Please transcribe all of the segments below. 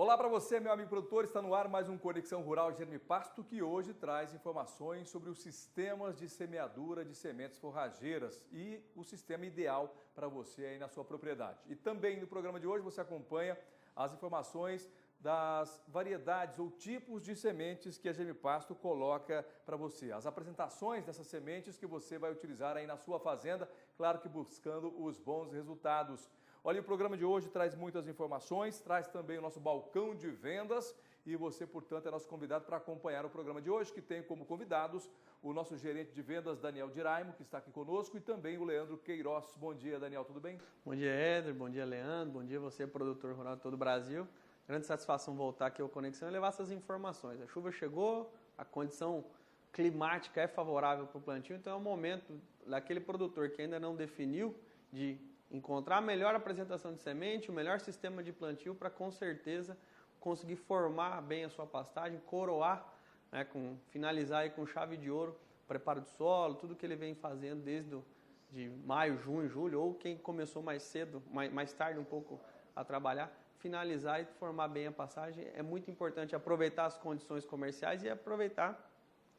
Olá para você, meu amigo produtor, está no ar mais um Conexão Rural Germipasto, que hoje traz informações sobre os sistemas de semeadura de sementes forrageiras e o sistema ideal para você aí na sua propriedade. E também no programa de hoje você acompanha as informações das variedades ou tipos de sementes que a Germipasto coloca para você. As apresentações dessas sementes que você vai utilizar aí na sua fazenda, claro que buscando os bons resultados. Olha, o programa de hoje traz muitas informações, traz também o nosso balcão de vendas e você, portanto, é nosso convidado para acompanhar o programa de hoje, que tem como convidados o nosso gerente de vendas, Daniel Diraimo, que está aqui conosco, e também o Leandro Queiroz. Bom dia, Daniel, tudo bem? Bom dia, Éder, bom dia, Leandro, bom dia você, produtor rural de todo o Brasil. Grande satisfação voltar aqui ao Conexão e levar essas informações. A chuva chegou, a condição climática é favorável para o plantio, então é o momento daquele produtor que ainda não definiu de encontrar a melhor apresentação de semente, o melhor sistema de plantio para com certeza conseguir formar bem a sua pastagem, coroar, né, finalizar aí com chave de ouro, preparo do solo, tudo que ele vem fazendo desde de maio, junho, julho, ou quem começou mais cedo, mais tarde um pouco a trabalhar, finalizar e formar bem a pastagem. É muito importante aproveitar as condições comerciais e aproveitar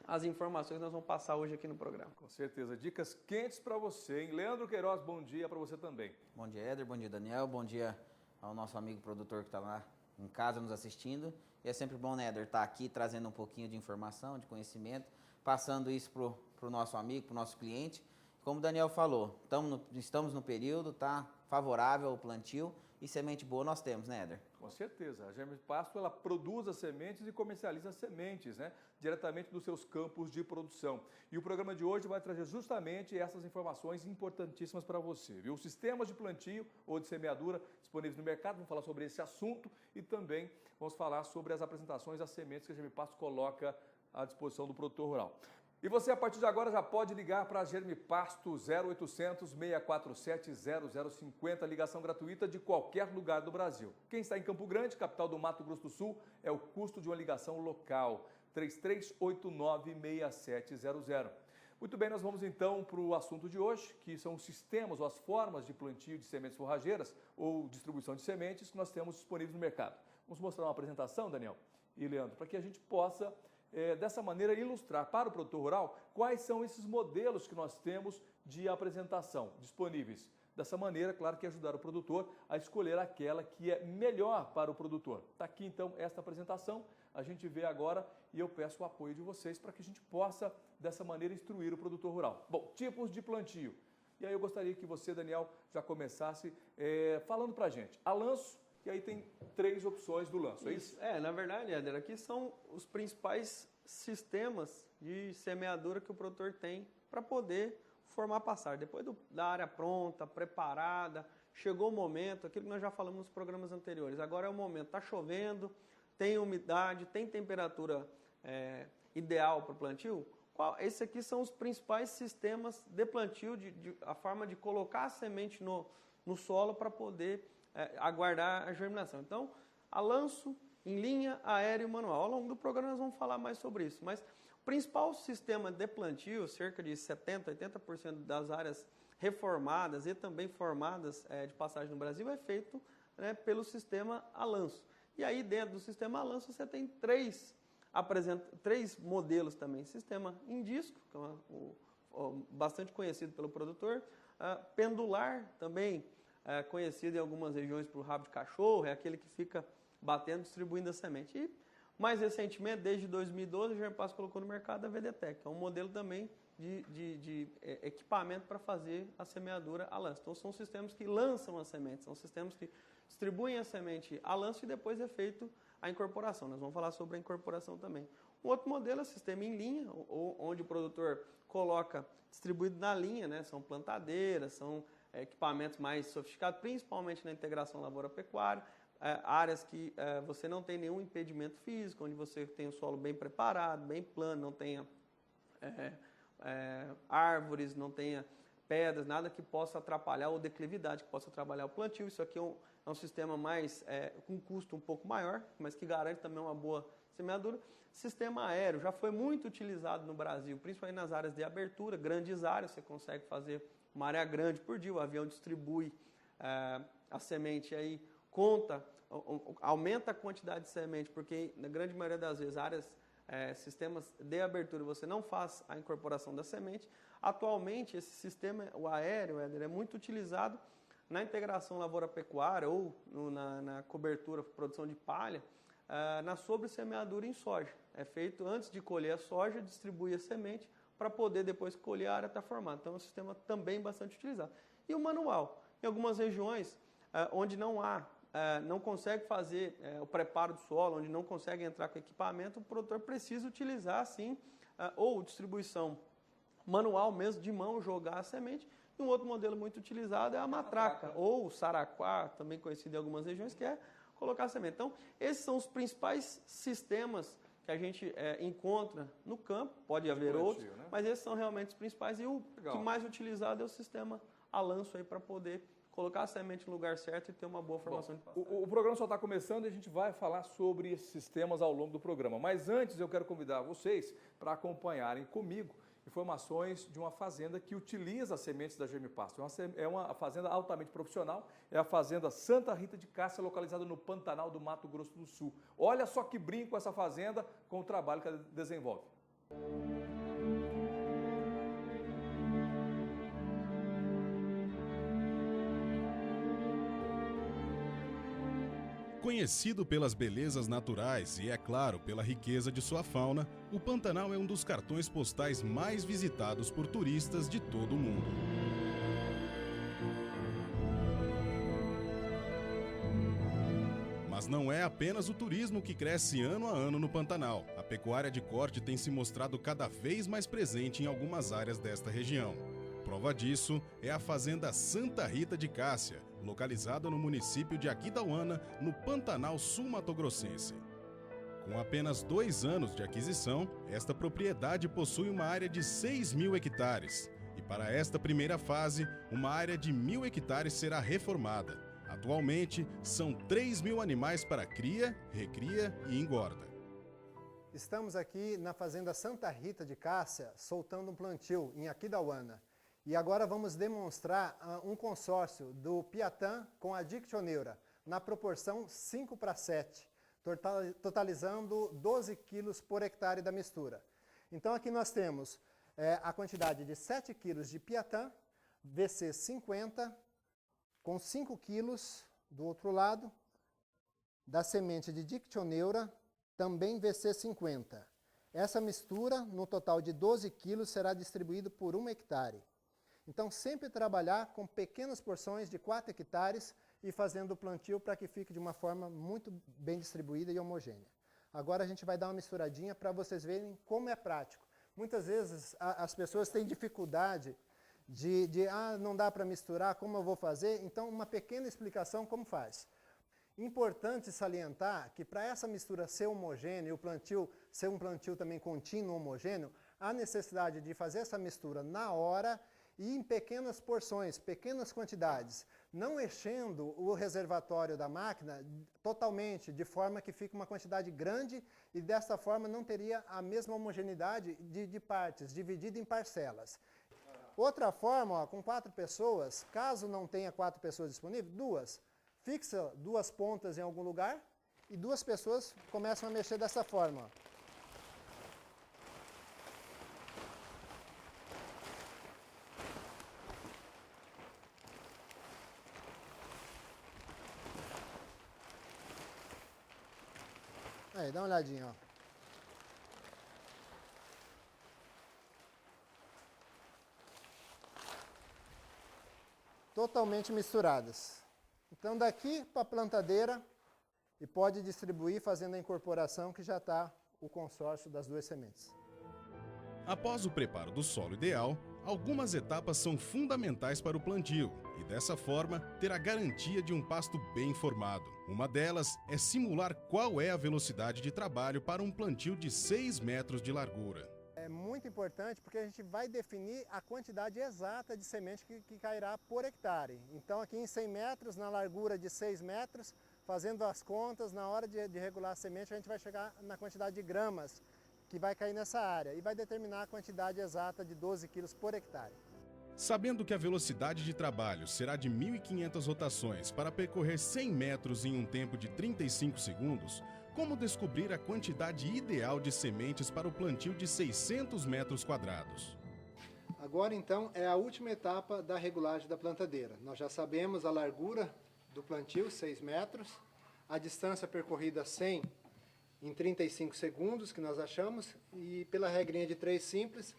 as informações que nós vamos passar hoje aqui no programa. Com certeza, dicas quentes para você, hein? Leandro Queiroz, bom dia para você também. Bom dia, Éder, bom dia, Daniel, bom dia ao nosso amigo produtor que está lá em casa nos assistindo. E é sempre bom, né, Éder, estar aqui trazendo um pouquinho de informação, de conhecimento, passando isso para o nosso amigo, para o nosso cliente. Como o Daniel falou, estamos no período, tá favorável ao plantio e semente boa nós temos, né, Éder? Com certeza. A Germipasto, ela produz as sementes e comercializa as sementes, né, diretamente dos seus campos de produção. E o programa de hoje vai trazer justamente essas informações importantíssimas para você, viu? Sistemas de plantio ou de semeadura disponíveis no mercado, vamos falar sobre esse assunto e também vamos falar sobre as apresentações das sementes que a Germipasto coloca à disposição do produtor rural. E você, a partir de agora, já pode ligar para a Germipasto 0800 647 0050, ligação gratuita de qualquer lugar do Brasil. Quem está em Campo Grande, capital do Mato Grosso do Sul, é o custo de uma ligação local, 3389-6700. Muito bem, nós vamos então para o assunto de hoje, que são os sistemas ou as formas de plantio de sementes forrageiras ou distribuição de sementes que nós temos disponíveis no mercado. Vamos mostrar uma apresentação, Daniel e Leandro, para que a gente possa dessa maneira ilustrar para o produtor rural quais são esses modelos que nós temos de apresentação disponíveis. Dessa maneira, claro que ajudar o produtor a escolher aquela que é melhor para o produtor. Está aqui então esta apresentação, a gente vê agora e eu peço o apoio de vocês para que a gente possa dessa maneira instruir o produtor rural. Bom, tipos de plantio. E aí eu gostaria que você, Daniel, já começasse falando para a gente. A lanço. E aí tem 3 opções do lanço, é isso? Na verdade, Éder, aqui são os principais sistemas de semeadura que o produtor tem para poder formar pastagem. Depois da área pronta, preparada, chegou o momento, aquilo que nós já falamos nos programas anteriores. Agora é o momento, está chovendo, tem umidade, tem temperatura ideal para o plantio. Esses aqui são os principais sistemas de plantio, a forma de colocar a semente no solo para poder aguardar a germinação. Então, a lanço, em linha, aéreo e manual. Ao longo do programa nós vamos falar mais sobre isso, mas o principal sistema de plantio, cerca de 70%, 80% das áreas reformadas e também formadas de pastagem no Brasil é feito, né, pelo sistema a lanço. E aí dentro do sistema a lanço você tem três modelos também. Sistema em disco, que é bastante conhecido pelo produtor, pendular também, conhecido em algumas regiões por rabo de cachorro, é aquele que fica batendo, distribuindo a semente. E, mais recentemente, desde 2012, a Germipasto colocou no mercado a VDTEC, que é um modelo também de equipamento para fazer a semeadura a lanço. Então, são sistemas que lançam as sementes, são sistemas que distribuem a semente a lanço e depois é feito a incorporação. Nós vamos falar sobre a incorporação também. Um outro modelo é o sistema em linha, onde o produtor coloca distribuído na linha, né? São plantadeiras, são equipamentos mais sofisticados, principalmente na integração lavoura-pecuária, áreas que você não tem nenhum impedimento físico, onde você tem o solo bem preparado, bem plano, não tenha árvores, não tenha pedras, nada que possa atrapalhar, ou declividade que possa atrapalhar o plantio. Isso aqui é um sistema mais com custo um pouco maior, mas que garante também uma boa semeadura. Sistema aéreo já foi muito utilizado no Brasil, principalmente nas áreas de abertura, grandes áreas, você consegue fazer uma área grande por dia, o avião distribui a semente aí, conta aumenta a quantidade de semente, porque na grande maioria das vezes áreas, sistemas de abertura, você não faz a incorporação da semente. Atualmente, esse sistema, o aéreo, Éder, é muito utilizado na integração lavoura-pecuária ou na cobertura, produção de palha, na sobre-semeadura em soja. É feito antes de colher a soja, distribui a semente para poder depois colher a área está formada. Então é um sistema também bastante utilizado. E o manual, em algumas regiões onde não consegue fazer o preparo do solo, onde não consegue entrar com equipamento, o produtor precisa utilizar sim, ou distribuição manual mesmo, de mão, jogar a semente. E um outro modelo muito utilizado é a matraca, ou o saraquá, também conhecido em algumas regiões, que é colocar a semente. Então, esses são os principais sistemas que a gente encontra no campo, pode haver outros, né? Mas esses são realmente os principais. E o que mais utilizado é o sistema a lanço aí para poder colocar a semente no lugar certo e ter uma boa formação de pastagem. O programa só está começando e a gente vai falar sobre esses sistemas ao longo do programa. Mas antes eu quero convidar vocês para acompanharem comigo informações de uma fazenda que utiliza as sementes da Germipasto. É uma fazenda altamente profissional, é a fazenda Santa Rita de Cássia, localizada no Pantanal do Mato Grosso do Sul. Olha só que brinco essa fazenda com o trabalho que ela desenvolve. Conhecido pelas belezas naturais e, é claro, pela riqueza de sua fauna, o Pantanal é um dos cartões postais mais visitados por turistas de todo o mundo. Mas não é apenas o turismo que cresce ano a ano no Pantanal. A pecuária de corte tem se mostrado cada vez mais presente em algumas áreas desta região. Prova disso é a fazenda Santa Rita de Cássia, localizada no município de Aquidauana, no Pantanal Sul-Mato-Grossense. Com apenas 2 anos de aquisição, esta propriedade possui uma área de 6.000 hectares. E para esta primeira fase, uma área de 1.000 hectares será reformada. Atualmente, são 3.000 animais para cria, recria e engorda. Estamos aqui na fazenda Santa Rita de Cássia, soltando um plantio em Aquidauana. E agora vamos demonstrar um consórcio do Piatã com a Dictioneura, na proporção 5:7, totalizando 12 quilos por hectare da mistura. Então aqui nós temos a quantidade de 7 quilos de Piatã, VC 50, com 5 quilos do outro lado, da semente de Dictioneura, também VC 50. Essa mistura, no total de 12 quilos, será distribuída por 1 hectare. Então, sempre trabalhar com pequenas porções de 4 hectares e fazendo o plantio para que fique de uma forma muito bem distribuída e homogênea. Agora a gente vai dar uma misturadinha para vocês verem como é prático. Muitas vezes as pessoas têm dificuldade não dá para misturar, como eu vou fazer? Então, uma pequena explicação como faz. Importante salientar que para essa mistura ser homogênea e o plantio ser um plantio também contínuo, homogêneo, há necessidade de fazer essa mistura na hora e em pequenas porções, pequenas quantidades, não enchendo o reservatório da máquina totalmente, de forma que fique uma quantidade grande e dessa forma não teria a mesma homogeneidade de partes, dividida em parcelas. Outra forma, com 4 pessoas, caso não tenha 4 pessoas disponíveis, 2. Fixa 2 pontas em algum lugar e 2 pessoas começam a mexer dessa forma. Ó. Aí, dá uma olhadinha, ó. Totalmente misturadas. Então, daqui para a plantadeira e pode distribuir fazendo a incorporação que já está o consórcio das 2 sementes. Após o preparo do solo ideal, algumas etapas são fundamentais para o plantio e, dessa forma, ter a garantia de um pasto bem formado. Uma delas é simular qual é a velocidade de trabalho para um plantio de 6 metros de largura. É muito importante porque a gente vai definir a quantidade exata de semente que cairá por hectare. Então aqui em 100 metros, na largura de 6 metros, fazendo as contas, na hora de regular a semente, a gente vai chegar na quantidade de gramas que vai cair nessa área e vai determinar a quantidade exata de 12 quilos por hectare. Sabendo que a velocidade de trabalho será de 1.500 rotações para percorrer 100 metros em um tempo de 35 segundos, como descobrir a quantidade ideal de sementes para o plantio de 600 metros quadrados? Agora, então, é a última etapa da regulagem da plantadeira. Nós já sabemos a largura do plantio, 6 metros, a distância percorrida 100 em 35 segundos, que nós achamos, e pela regrinha de 3 simples,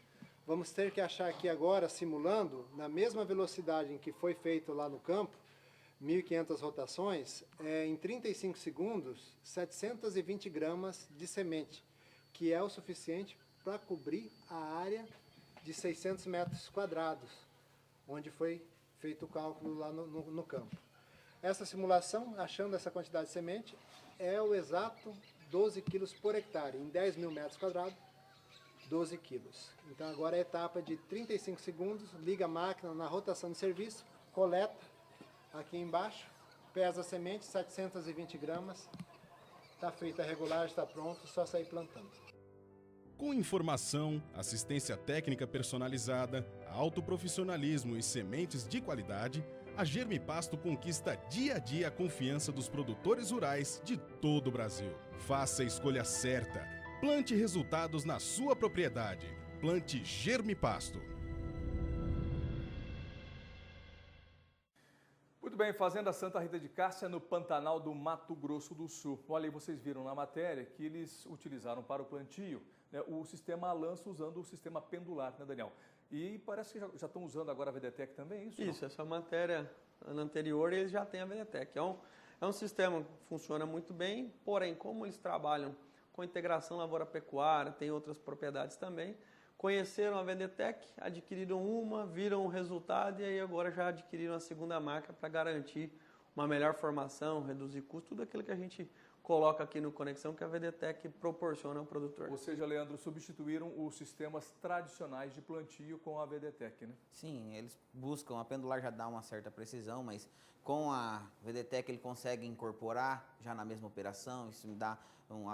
vamos ter que achar aqui agora, simulando, na mesma velocidade em que foi feito lá no campo, 1.500 rotações, em 35 segundos, 720 gramas de semente, que é o suficiente para cobrir a área de 600 metros quadrados, onde foi feito o cálculo lá no campo. Essa simulação, achando essa quantidade de semente, é o exato 12 quilos por hectare. Em 10 mil metros quadrados, 12 quilos. Então agora é a etapa de 35 segundos, liga a máquina na rotação de serviço, coleta aqui embaixo, pesa a semente, 720 gramas, está feita a regulagem, está pronto, só sair plantando. Com informação, assistência técnica personalizada, alto profissionalismo e sementes de qualidade, a Germipasto conquista dia a dia a confiança dos produtores rurais de todo o Brasil. Faça a escolha certa. Plante resultados na sua propriedade. Plante Germipasto. Muito bem, Fazenda Santa Rita de Cássia, no Pantanal do Mato Grosso do Sul. Olha aí, vocês viram na matéria que eles utilizaram para o plantio, né, o sistema Alanço usando o sistema pendular, né, Daniel? E parece que já estão usando agora a VDTEC também, é isso? Isso, não? essa matéria anterior eles já têm a VDTEC. É um sistema que funciona muito bem, porém, como eles trabalham com integração lavoura-pecuária, tem outras propriedades também, conheceram a VDTEC, adquiriram uma, viram o resultado e aí agora já adquiriram a segunda máquina para garantir uma melhor formação, reduzir custo, tudo aquilo que a gente coloca aqui no Conexão que a VDTEC proporciona ao produtor. Ou seja, Leandro, substituíram os sistemas tradicionais de plantio com a VDTEC, né? Sim, eles buscam, a pendular já dá uma certa precisão, mas com a VDTEC ele consegue incorporar já na mesma operação, isso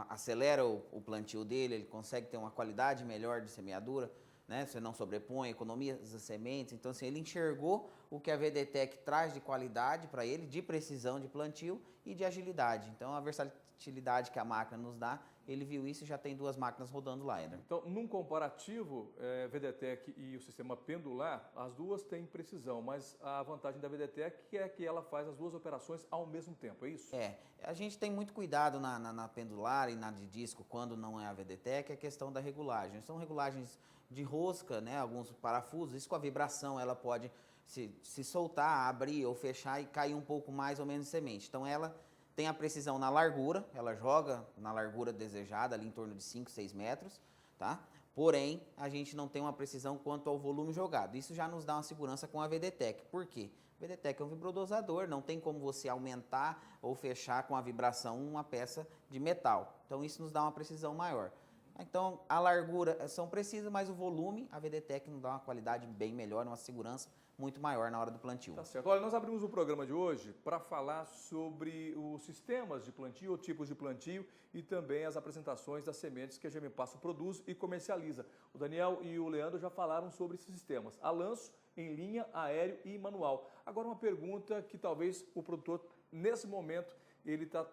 acelera o plantio dele, ele consegue ter uma qualidade melhor de semeadura, né? Você não sobrepõe, economiza as sementes, então assim, ele enxergou o que a VDTEC traz de qualidade para ele, de precisão de plantio e de agilidade. Então a versatilidade que a máquina nos dá, ele viu isso e já tem 2 máquinas rodando lá, Eder. Então, num comparativo, VDTEC e o sistema pendular, as duas têm precisão, mas a vantagem da VDTEC é que ela faz as duas operações ao mesmo tempo, é isso? A gente tem muito cuidado na pendular e na de disco, quando não é a VDTEC, é a questão da regulagem. São regulagens de rosca, né, alguns parafusos, isso com a vibração ela pode se soltar, abrir ou fechar e cair um pouco mais ou menos de semente. Então ela tem a precisão na largura, ela joga na largura desejada, ali em torno de 5, 6 metros, tá? Porém, a gente não tem uma precisão quanto ao volume jogado. Isso já nos dá uma segurança com a VDTEC. Por quê? A VDTEC é um vibrodosador, não tem como você aumentar ou fechar com a vibração uma peça de metal. Então isso nos dá uma precisão maior. Então a largura são precisas, mas o volume, a VDTEC nos dá uma qualidade bem melhor, uma segurança muito maior na hora do plantio. Tá certo. Olha, nós abrimos o programa de hoje para falar sobre os sistemas de plantio, ou tipos de plantio e também as apresentações das sementes que a Germipasto produz e comercializa. O Daniel e o Leandro já falaram sobre esses sistemas, a lanço, em linha, aéreo e manual. Agora uma pergunta que talvez o produtor, nesse momento, ele está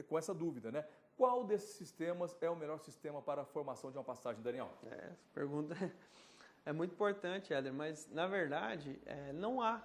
com essa dúvida, né? Qual desses sistemas é o melhor sistema para a formação de uma pastagem, Daniel? Essa pergunta é muito importante, Éder, mas na verdade não há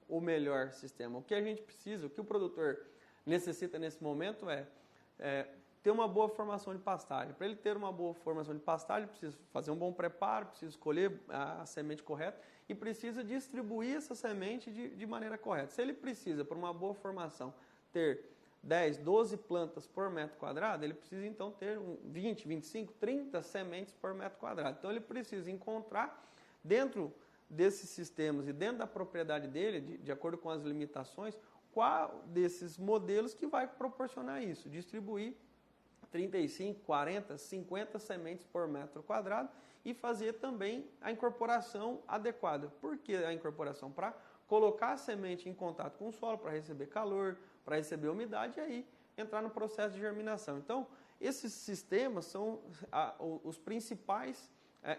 o melhor sistema. O que a gente precisa, o que o produtor necessita nesse momento é ter uma boa formação de pastagem. Para ele ter uma boa formação de pastagem, precisa fazer um bom preparo, precisa escolher a semente correta e precisa distribuir essa semente de maneira correta. Se ele precisa, para uma boa formação, ter 10, 12 plantas por metro quadrado, ele precisa então ter 20, 25, 30 sementes por metro quadrado. Então ele precisa encontrar dentro desses sistemas e dentro da propriedade dele, de acordo com as limitações, qual desses modelos que vai proporcionar isso, distribuir 35, 40, 50 sementes por metro quadrado e fazer também a incorporação adequada. Por que a incorporação? Para colocar a semente em contato com o solo, para receber calor, para receber umidade e aí entrar no processo de germinação. Então, esses sistemas são os principais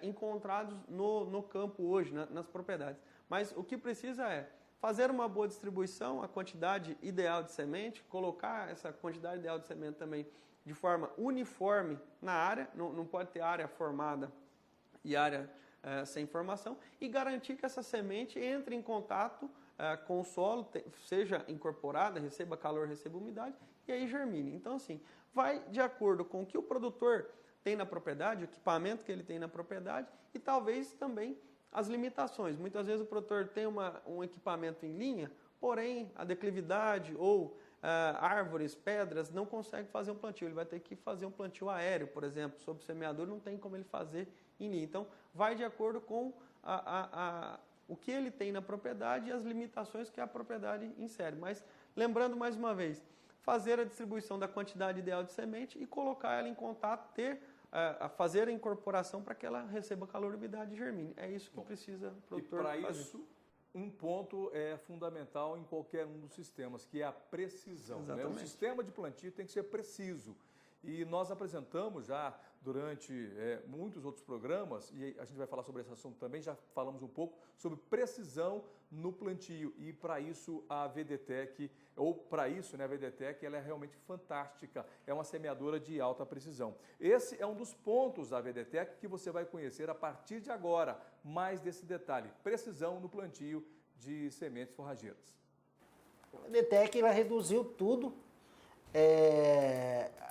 encontrados no campo hoje, nas propriedades. Mas o que precisa é fazer uma boa distribuição, a quantidade ideal de semente, colocar essa quantidade ideal de semente também de forma uniforme na área, não pode ter área formada e área sem formação, e garantir que essa semente entre em contato com o solo, seja incorporada, receba calor, receba umidade, e aí germine. Então, assim, vai de acordo com o que o produtor tem na propriedade, o equipamento que ele tem na propriedade, e talvez também as limitações. Muitas vezes o produtor tem um equipamento em linha, porém a declividade ou árvores, pedras, não consegue fazer um plantio. Ele vai ter que fazer um plantio aéreo, por exemplo, sob semeador, não tem como ele fazer em linha. Então, vai de acordo com o que ele tem na propriedade e as limitações que a propriedade insere. Mas, lembrando mais uma vez, fazer a distribuição da quantidade ideal de semente e colocar ela em contato, fazer a incorporação para que ela receba calor, umidade e germine. É isso que precisa o produtor fazer. E para isso, um ponto é fundamental em qualquer um dos sistemas, que é a precisão. Né? O sistema de plantio tem que ser preciso. E nós apresentamos já durante muitos outros programas, e a gente vai falar sobre esse assunto também, já falamos um pouco sobre precisão no plantio. E para isso a VDTEC, a VDTEC, ela é realmente fantástica. É uma semeadora de alta precisão. Esse é um dos pontos da VDTEC que você vai conhecer a partir de agora. Mais desse detalhe, precisão no plantio de sementes forrageiras. A VDTEC ela reduziu tudo.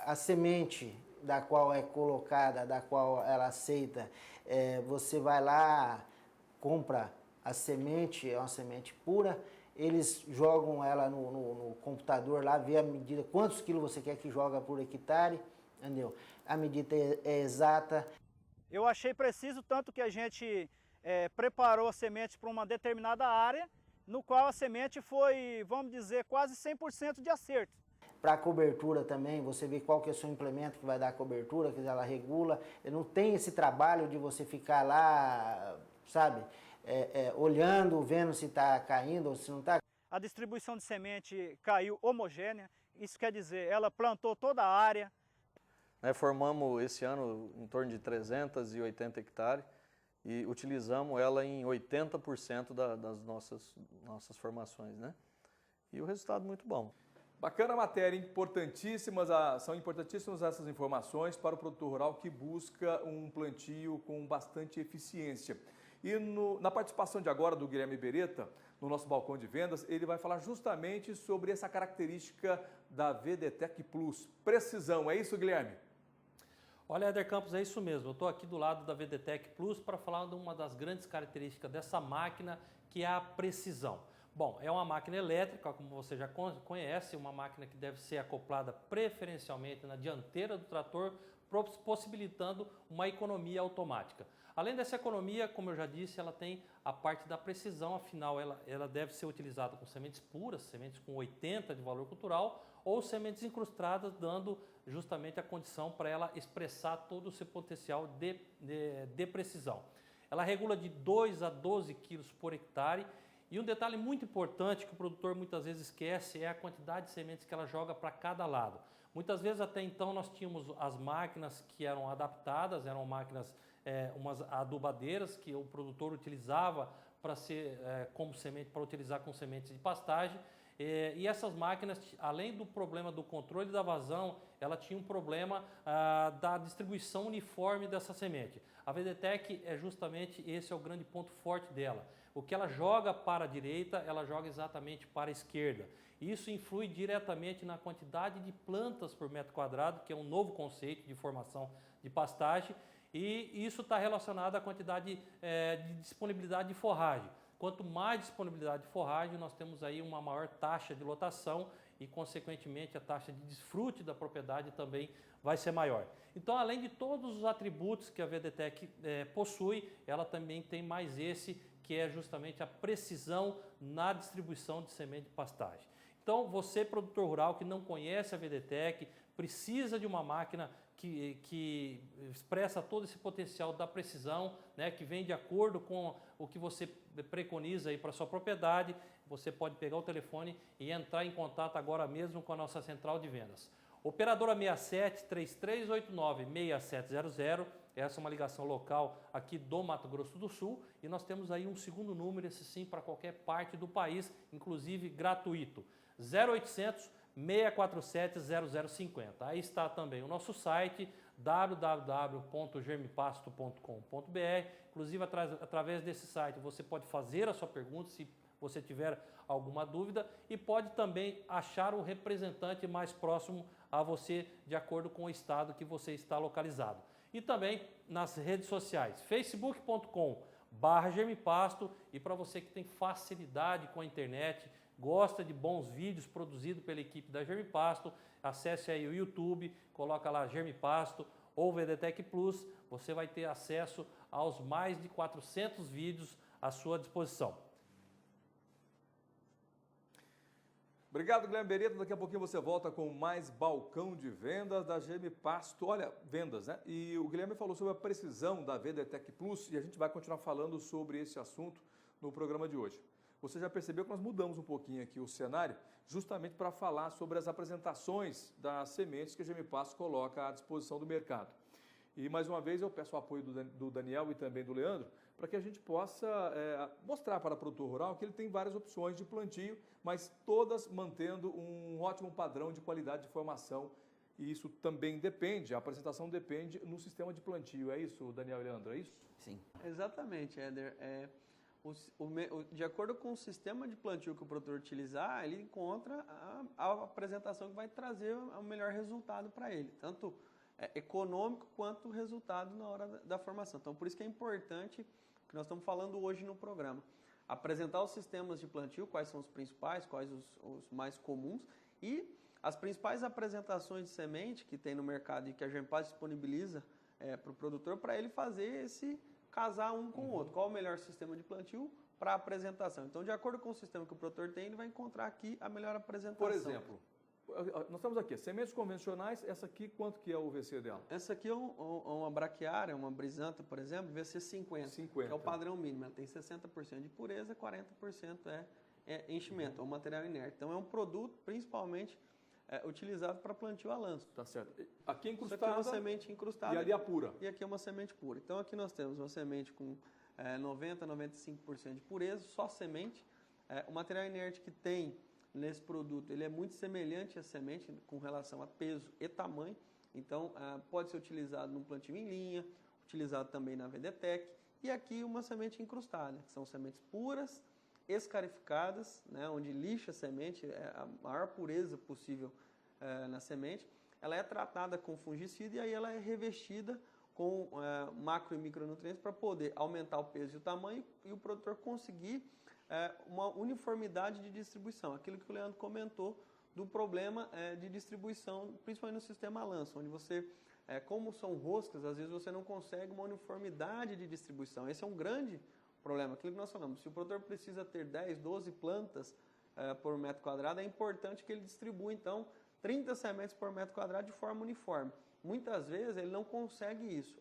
A semente da qual é colocada, da qual ela aceita, você vai lá, compra a semente, é uma semente pura, eles jogam ela no computador lá, vê a medida, quantos quilos você quer que joga por hectare, entendeu? A medida é exata. Eu achei preciso, tanto que a gente preparou a semente para uma determinada área, no qual a semente foi, vamos dizer, quase 100% de acerto. Para a cobertura também, você vê qual que é o seu implemento que vai dar a cobertura, que ela regula. Não tem esse trabalho de você ficar lá, sabe, olhando, vendo se está caindo ou se não está. A distribuição de semente caiu homogênea, isso quer dizer, ela plantou toda a área. Formamos esse ano em torno de 380 hectares e utilizamos ela em 80% das nossas formações, né? E o resultado muito bom. Bacana a matéria, são importantíssimas essas informações para o produtor rural que busca um plantio com bastante eficiência. E na participação de agora do Guilherme Beretta, no nosso balcão de vendas, ele vai falar justamente sobre essa característica da VDTEC Plus. Precisão, é isso, Guilherme? Olha, Éder Campos, é isso mesmo. Eu estou aqui do lado da VDTEC Plus para falar de uma das grandes características dessa máquina, que é a precisão. Bom, é uma máquina elétrica, como você já conhece, uma máquina que deve ser acoplada preferencialmente na dianteira do trator, possibilitando uma economia automática. Além dessa economia, como eu já disse, ela tem a parte da precisão, afinal ela deve ser utilizada com sementes puras, sementes com 80 de valor cultural, ou sementes incrustadas, dando justamente a condição para ela expressar todo o seu potencial de precisão. Ela regula de 2 a 12 quilos por hectare. E um detalhe muito importante que o produtor muitas vezes esquece é a quantidade de sementes que ela joga para cada lado. Muitas vezes até então nós tínhamos as máquinas que eram adaptadas, eram máquinas, umas adubadeiras que o produtor utilizava para ser como semente, para utilizar com sementes de pastagem. E essas máquinas, além do problema do controle da vazão, ela tinha um problema da distribuição uniforme dessa semente. A VDTEC esse é o grande ponto forte dela. O que ela joga para a direita, ela joga exatamente para a esquerda. Isso influi diretamente na quantidade de plantas por metro quadrado, que é um novo conceito de formação de pastagem, e isso está relacionado à quantidade de disponibilidade de forragem. Quanto mais disponibilidade de forragem, nós temos aí uma maior taxa de lotação e, consequentemente, a taxa de desfrute da propriedade também vai ser maior. Então, além de todos os atributos que a VDTEC possui, ela também tem mais esse, que é justamente a precisão na distribuição de semente de pastagem. Então, você, produtor rural que não conhece a VDTEC, precisa de uma máquina que expressa todo esse potencial da precisão, né, que vem de acordo com o que você preconiza para a sua propriedade. Você pode pegar o telefone e entrar em contato agora mesmo com a nossa central de vendas. Operadora 67 3389 6700, essa é uma ligação local aqui do Mato Grosso do Sul, e nós temos aí um segundo número, esse sim, para qualquer parte do país, inclusive gratuito, 0800 647 0050. Aí está também o nosso site, www.germipasto.com.br. Inclusive, através desse site, você pode fazer a sua pergunta, se você tiver alguma dúvida, e pode também achar o representante mais próximo a você, de acordo com o estado que você está localizado. E também nas redes sociais, facebook.com/germipasto, e para você que tem facilidade com a internet, gosta de bons vídeos produzidos pela equipe da Germipasto, acesse aí o YouTube, coloca lá Germipasto ou VDTech Plus, você vai ter acesso aos mais de 400 vídeos à sua disposição. Obrigado, Guilherme Beretta. Daqui a pouquinho você volta com mais balcão de vendas da Germipasto. Olha, vendas, né? E o Guilherme falou sobre a precisão da VDTech Plus, e a gente vai continuar falando sobre esse assunto no programa de hoje. Você já percebeu que nós mudamos um pouquinho aqui o cenário, justamente para falar sobre as apresentações das sementes que a Germipasto coloca à disposição do mercado. E mais uma vez eu peço o apoio do Daniel e também do Leandro, para que a gente possa mostrar para o produtor rural que ele tem várias opções de plantio, mas todas mantendo um ótimo padrão de qualidade de formação. E isso também depende, a apresentação depende no sistema de plantio. É isso, Daniel e Leandro, é isso? Sim. Exatamente, Éder. De acordo com o sistema de plantio que o produtor utilizar, ele encontra a apresentação que vai trazer o melhor resultado para ele, tanto econômico quanto resultado na hora da formação. Então, por isso que é importante que nós estamos falando hoje no programa. Apresentar os sistemas de plantio, quais são os principais, quais os mais comuns, e as principais apresentações de semente que tem no mercado e que a Germipasto disponibiliza para o produtor, para ele fazer casar um com o outro. Qual o melhor sistema de plantio para apresentação? Então, de acordo com o sistema que o produtor tem, ele vai encontrar aqui a melhor apresentação. Por exemplo, nós temos aqui sementes convencionais, essa aqui, quanto que é o VC dela? Essa aqui é uma braquiária, uma brisanta, por exemplo, VC 50, que é o padrão mínimo. Ela tem 60% de pureza, 40% é enchimento, ou material inerte. Então, é um produto principalmente utilizado para plantio a lanço. Tá certo. Aqui é Isso incrustada. aqui é uma semente incrustada. E ali a pura. E aqui é uma semente pura. Então, aqui nós temos uma semente com 90% a 95% de pureza, só semente. O material inerte que tem nesse produto, ele é muito semelhante à semente com relação a peso e tamanho. Então, pode ser utilizado num plantio em linha, utilizado também na VDTech. E aqui uma semente incrustada, que são sementes puras, escarificadas, né, onde lixa a semente, a maior pureza possível na semente. Ela é tratada com fungicida e aí ela é revestida com macro e micronutrientes para poder aumentar o peso e o tamanho e o produtor conseguir uma uniformidade de distribuição. Aquilo que o Leandro comentou do problema de distribuição, principalmente no sistema lanço, onde você, como são roscas, às vezes você não consegue uma uniformidade de distribuição. Esse é um grande problema. Aquilo que nós falamos, se o produtor precisa ter 10, 12 plantas por metro quadrado, é importante que ele distribua, então, 30 sementes por metro quadrado de forma uniforme. Muitas vezes ele não consegue isso.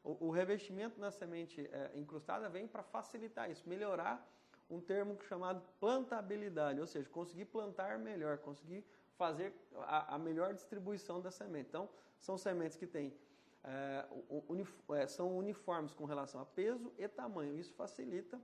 O revestimento na semente incrustada vem para facilitar isso, melhorar um termo chamado plantabilidade, ou seja, conseguir plantar melhor, conseguir fazer a melhor distribuição da semente. Então, são sementes que têm são uniformes com relação a peso e tamanho. Isso facilita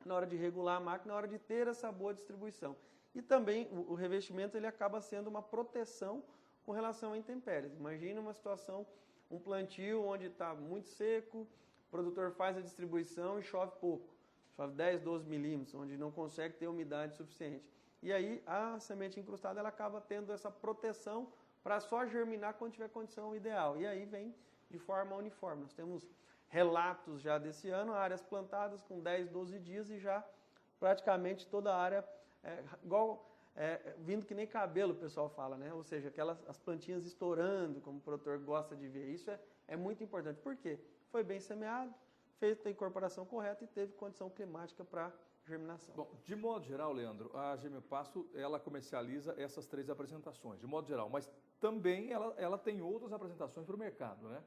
na hora de regular a máquina, na hora de ter essa boa distribuição. E também o revestimento ele acaba sendo uma proteção com relação a intempéries. Imagina uma situação, um plantio onde está muito seco, o produtor faz a distribuição e chove pouco, chove 10, 12 milímetros, onde não consegue ter umidade suficiente. E aí a semente incrustada ela acaba tendo essa proteção para só germinar quando tiver condição ideal. E aí vem de forma uniforme. Nós temos relatos já desse ano, áreas plantadas com 10, 12 dias e já praticamente toda a área vindo que nem cabelo, o pessoal fala, né? Ou seja, as plantinhas estourando, como o produtor gosta de ver. Isso é muito importante. Por quê? Foi bem semeado, feita a incorporação correta e teve condição climática para germinação. Bom, de modo geral, Leandro, a Germipasto, ela comercializa essas 3 apresentações, de modo geral, mas também ela tem outras apresentações para o mercado, né?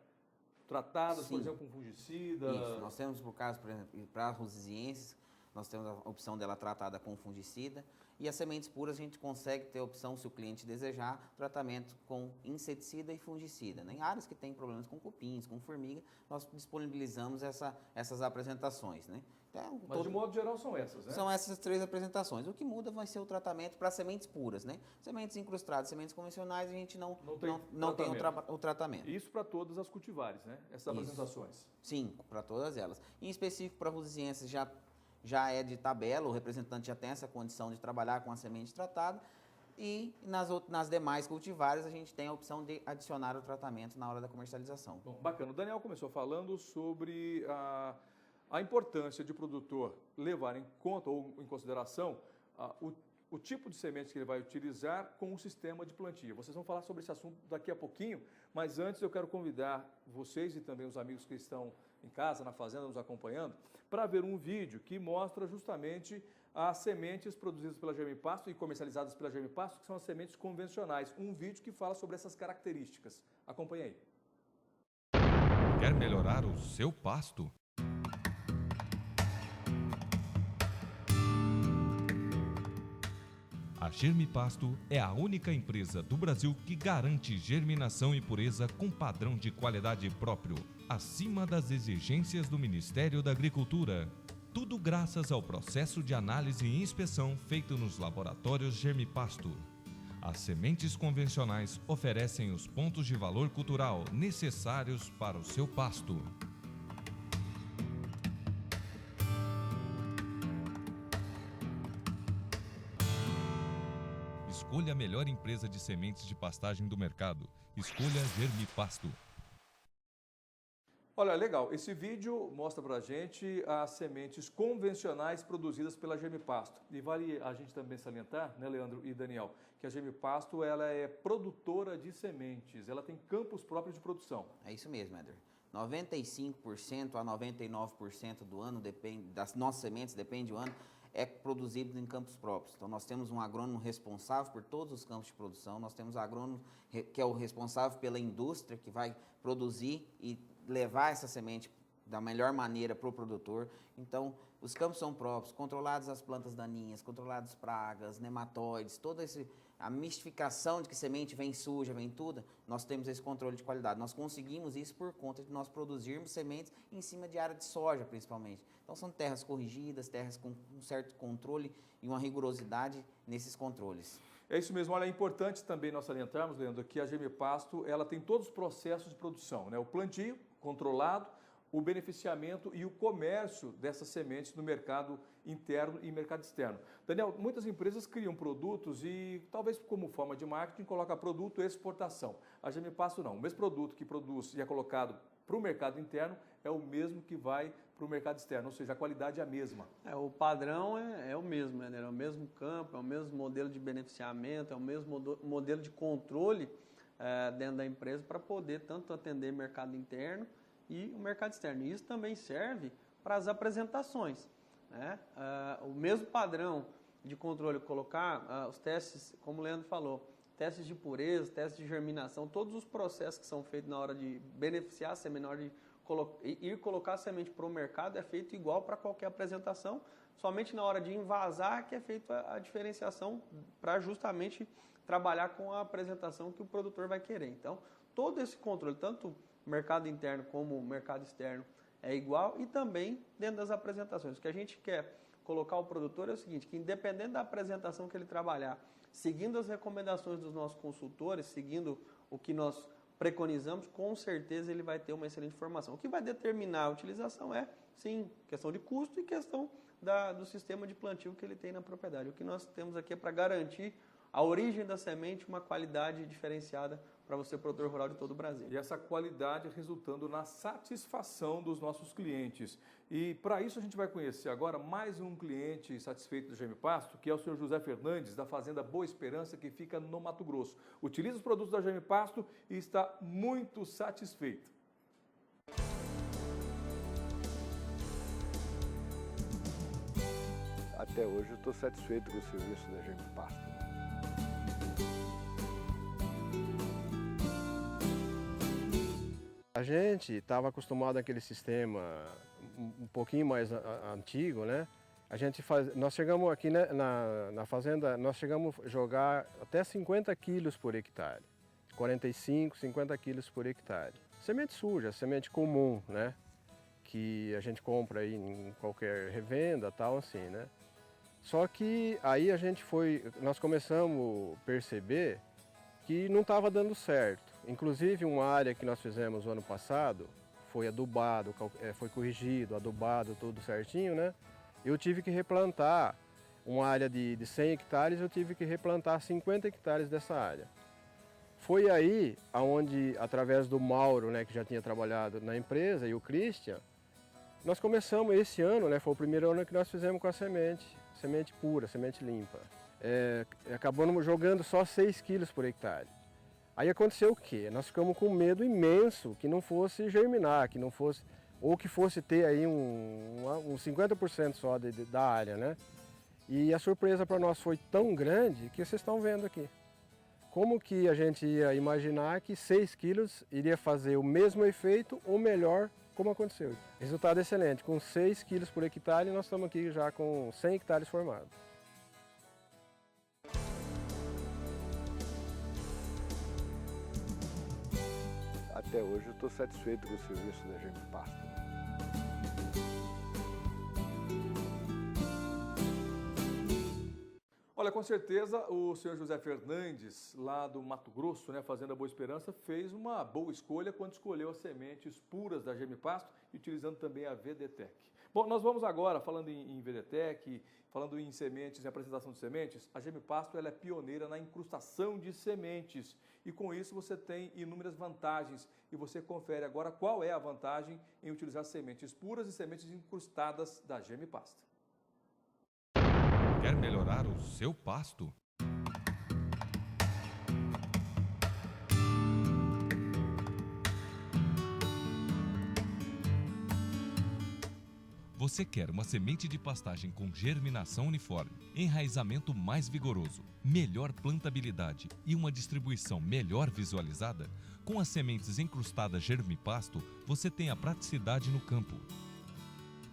Tratadas, Sim. por exemplo, com fungicida. Isso, nós temos, por caso, por exemplo, para as rosizienses, nós temos a opção dela tratada com fungicida E as sementes puras a gente consegue ter a opção, se o cliente desejar, tratamento com inseticida e fungicida. Em áreas que têm problemas com cupins, com formiga, nós disponibilizamos essas apresentações, né? Então, Mas de modo geral são essas, né? são essas 3 apresentações. O que muda vai ser o tratamento para sementes puras, né? Sementes incrustadas, sementes convencionais, a gente não tem o tratamento. Isso para todas as cultivares, né? Essas apresentações. Sim, para todas elas. Em específico para rosienses já é de tabela, o representante já tem essa condição de trabalhar com a semente tratada. E nas demais cultivares a gente tem a opção de adicionar o tratamento na hora da comercialização. Bom, bacana. O Daniel começou falando sobre a importância de o produtor levar em conta ou em consideração o tipo de semente que ele vai utilizar com o sistema de plantio. Vocês vão falar sobre esse assunto daqui a pouquinho, mas antes eu quero convidar vocês e também os amigos que estão em casa, na fazenda, nos acompanhando, para ver um vídeo que mostra justamente as sementes produzidas pela Germipasto e comercializadas pela Germipasto, que são as sementes convencionais. Um vídeo que fala sobre essas características. Acompanhe aí. Quer melhorar o seu pasto? A Germipasto é a única empresa do Brasil que garante germinação e pureza com padrão de qualidade próprio, acima das exigências do Ministério da Agricultura. Tudo graças ao processo de análise e inspeção feito nos laboratórios Germipasto. As sementes convencionais oferecem os pontos de valor cultural necessários para o seu pasto. Escolha a melhor empresa de sementes de pastagem do mercado. Escolha Germipasto. Olha, legal. Esse vídeo mostra pra gente as sementes convencionais produzidas pela Germipasto. E vale a gente também salientar, né, Leandro e Daniel, que a Germipasto ela é produtora de sementes, ela tem campos próprios de produção. É isso mesmo, Éder. 95% a 99% do ano, das nossas sementes, depende do ano, é produzido em campos próprios. Então, nós temos um agrônomo responsável por todos os campos de produção, nós temos agrônomo que é o responsável pela indústria, que vai produzir e levar essa semente da melhor maneira para o produtor. Então, os campos são próprios, controladas as plantas daninhas, controladas pragas, nematóides, toda a mistificação de que semente vem suja, vem tudo, nós temos esse controle de qualidade. Nós conseguimos isso por conta de nós produzirmos sementes em cima de área de soja, principalmente. Então, são terras corrigidas, terras com um certo controle e uma rigorosidade nesses controles. É isso mesmo. Olha, é importante também nós salientarmos, Leandro, que a Germipasto ela tem todos os processos de produção, né? O plantio controlado, o beneficiamento e o comércio dessas sementes no mercado interno e mercado externo. Daniel, muitas empresas criam produtos e talvez como forma de marketing coloca produto e exportação. A Germipasto não. O mesmo produto que produz e é colocado para o mercado interno é o mesmo que vai para o mercado externo, ou seja, a qualidade é a mesma. O padrão é o mesmo, né? É o mesmo campo, é o mesmo modelo de beneficiamento, é o mesmo modelo de controle dentro da empresa para poder tanto atender mercado interno e o mercado externo. E isso também serve para as apresentações, né? O mesmo padrão de controle, colocar os testes, como o Leandro falou, testes de pureza, testes de germinação, todos os processos que são feitos na hora de beneficiar a semente, na hora de ir colocar a semente para o mercado, é feito igual para qualquer apresentação, somente na hora de envasar que é feita a diferenciação para justamente trabalhar com a apresentação que o produtor vai querer. Então, todo esse controle, tanto mercado interno como mercado externo, é igual e também dentro das apresentações. O que a gente quer colocar o produtor é o seguinte, que independente da apresentação que ele trabalhar, seguindo as recomendações dos nossos consultores, seguindo o que nós preconizamos, com certeza ele vai ter uma excelente formação. O que vai determinar a utilização é, sim, questão de custo e questão do sistema de plantio que ele tem na propriedade. O que nós temos aqui é para garantir a origem da semente, uma qualidade diferenciada para você, produtor rural de todo o Brasil. E essa qualidade resultando na satisfação dos nossos clientes. E para isso a gente vai conhecer agora mais um cliente satisfeito do Germipasto, que é o senhor José Fernandes, da Fazenda Boa Esperança, que fica no Mato Grosso. Utiliza os produtos da Germipasto e está muito satisfeito. Até hoje eu estou satisfeito com o serviço da Germipasto. A gente estava acostumado àquele sistema um pouquinho mais antigo, né? Nós chegamos aqui, né, na fazenda, nós chegamos a jogar até 50 quilos por hectare. 45, 50 quilos por hectare. Semente suja, semente comum, né? Que a gente compra aí em qualquer revenda, tal assim, né? Só que aí nós começamos a perceber que não estava dando certo. Inclusive uma área que nós fizemos o ano passado, foi adubado, foi corrigido, adubado, tudo certinho, né? Eu tive que replantar uma área de 100 hectares, eu tive que replantar 50 hectares dessa área. Foi aí onde, através do Mauro, né, que já tinha trabalhado na empresa, e o Christian, nós começamos esse ano, né, foi o primeiro ano que nós fizemos com a semente pura, semente limpa. Acabamos jogando só 6 quilos por hectare. Aí aconteceu o quê? Nós ficamos com medo imenso que não fosse germinar, que não fosse, ou que fosse ter aí um 50% só da área, né? E a surpresa para nós foi tão grande que vocês estão vendo aqui. Como que a gente ia imaginar que 6 quilos iria fazer o mesmo efeito ou melhor, como aconteceu? Resultado excelente, com 6 quilos por hectare nós estamos aqui já com 100 hectares formados. Até hoje eu estou satisfeito com o serviço da Germipasto. Olha, com certeza o senhor José Fernandes, lá do Mato Grosso, né, Fazenda Boa Esperança, fez uma boa escolha quando escolheu as sementes puras da Germipasto e utilizando também a VDTEC. Bom, nós vamos agora, falando em VDTEC, falando em sementes, em apresentação de sementes, a Germipasto ela é pioneira na incrustação de sementes e com isso você tem inúmeras vantagens e você confere agora qual é a vantagem em utilizar sementes puras e sementes incrustadas da Germipasto. Quer melhorar o seu pasto? Você quer uma semente de pastagem com germinação uniforme, enraizamento mais vigoroso, melhor plantabilidade e uma distribuição melhor visualizada? Com as sementes incrustadas Germipasto, você tem a praticidade no campo.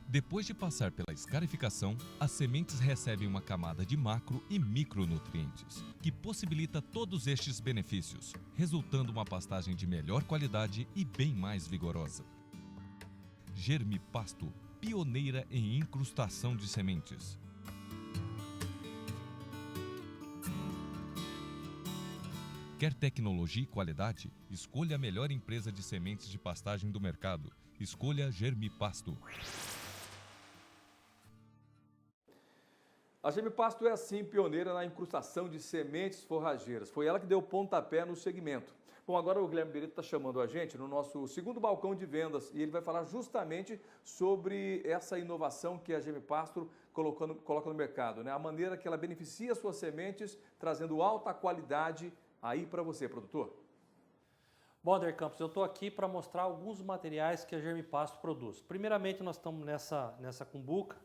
Depois de passar pela escarificação, as sementes recebem uma camada de macro e micronutrientes, que possibilita todos estes benefícios, resultando uma pastagem de melhor qualidade e bem mais vigorosa. Germipasto, pioneira em incrustação de sementes. Quer tecnologia e qualidade? Escolha a melhor empresa de sementes de pastagem do mercado. Escolha Germipasto. A Germipasto é assim pioneira na incrustação de sementes forrageiras. Foi ela que deu pontapé no segmento. Bom, agora o Guilherme Berito está chamando a gente no nosso segundo balcão de vendas e ele vai falar justamente sobre essa inovação que a Germipasto coloca no mercado, né? A maneira que ela beneficia as suas sementes, trazendo alta qualidade aí para você, produtor. Bom, Ader Campos, eu estou aqui para mostrar alguns materiais que a Germipasto produz. Primeiramente, nós estamos nessa cumbuca,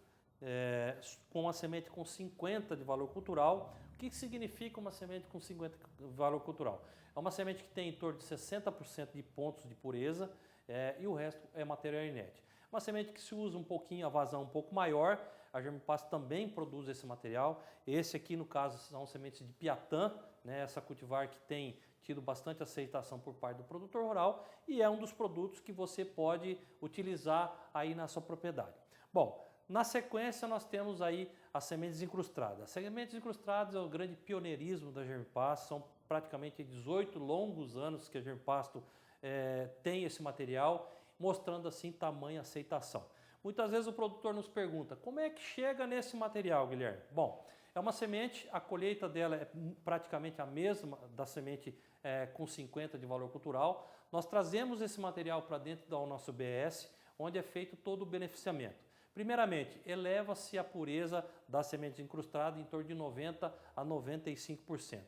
com uma semente com 50 de valor cultural. O que significa uma semente com 50 de valor cultural? É uma semente que tem em torno de 60% de pontos de pureza e o resto é material inerte. Uma semente que se usa um pouquinho, a vazão um pouco maior, a Germipasto também produz esse material. Esse aqui, no caso, são sementes de Piatã, né? Essa cultivar que tem tido bastante aceitação por parte do produtor rural e é um dos produtos que você pode utilizar aí na sua propriedade. Bom, na sequência, nós temos aí as sementes incrustadas. As sementes incrustadas é o grande pioneirismo da Germipasto, são praticamente 18 longos anos que a Germipasto tem esse material, mostrando assim tamanha aceitação. Muitas vezes o produtor nos pergunta, como é que chega nesse material, Guilherme? Bom, é uma semente, a colheita dela é praticamente a mesma da semente com 50 de valor cultural. Nós trazemos esse material para dentro do nosso BS, onde é feito todo o beneficiamento. Primeiramente, eleva-se a pureza da semente incrustada em torno de 90% a 95%.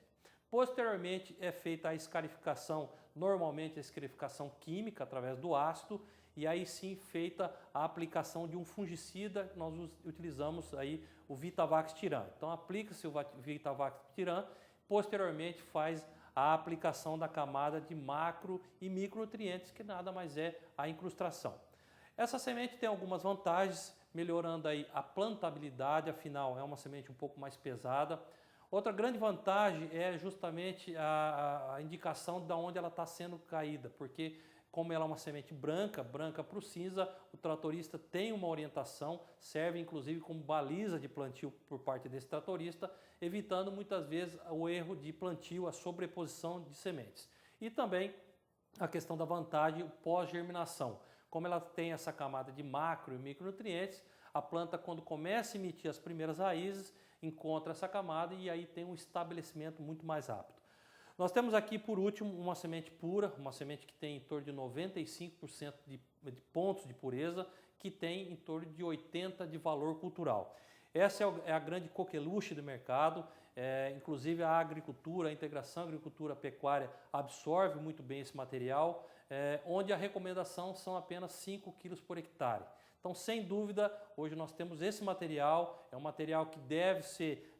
Posteriormente, é feita a escarificação, normalmente a escarificação química através do ácido, e aí sim feita a aplicação de um fungicida, nós utilizamos aí o Vitavax Tiran. Então aplica-se o Vitavax Tiran, posteriormente faz a aplicação da camada de macro e micronutrientes, que nada mais é a incrustação. Essa semente tem algumas vantagens, melhorando aí a plantabilidade, afinal é uma semente um pouco mais pesada. Outra grande vantagem é justamente a indicação de onde ela está sendo caída, porque como ela é uma semente branca para o cinza, o tratorista tem uma orientação, serve inclusive como baliza de plantio por parte desse tratorista, evitando muitas vezes o erro de plantio, a sobreposição de sementes. E também a questão da vantagem pós-germinação. Como ela tem essa camada de macro e micronutrientes, a planta, quando começa a emitir as primeiras raízes, encontra essa camada e aí tem um estabelecimento muito mais rápido. Nós temos aqui, por último, uma semente pura, uma semente que tem em torno de 95% de pontos de pureza, que tem em torno de 80% de valor cultural. Essa é a grande coqueluche do mercado, inclusive a agricultura, a integração agricultura-pecuária absorve muito bem esse material, onde a recomendação são apenas 5 quilos por hectare. Então, sem dúvida, hoje nós temos esse material, é um material que deve ser,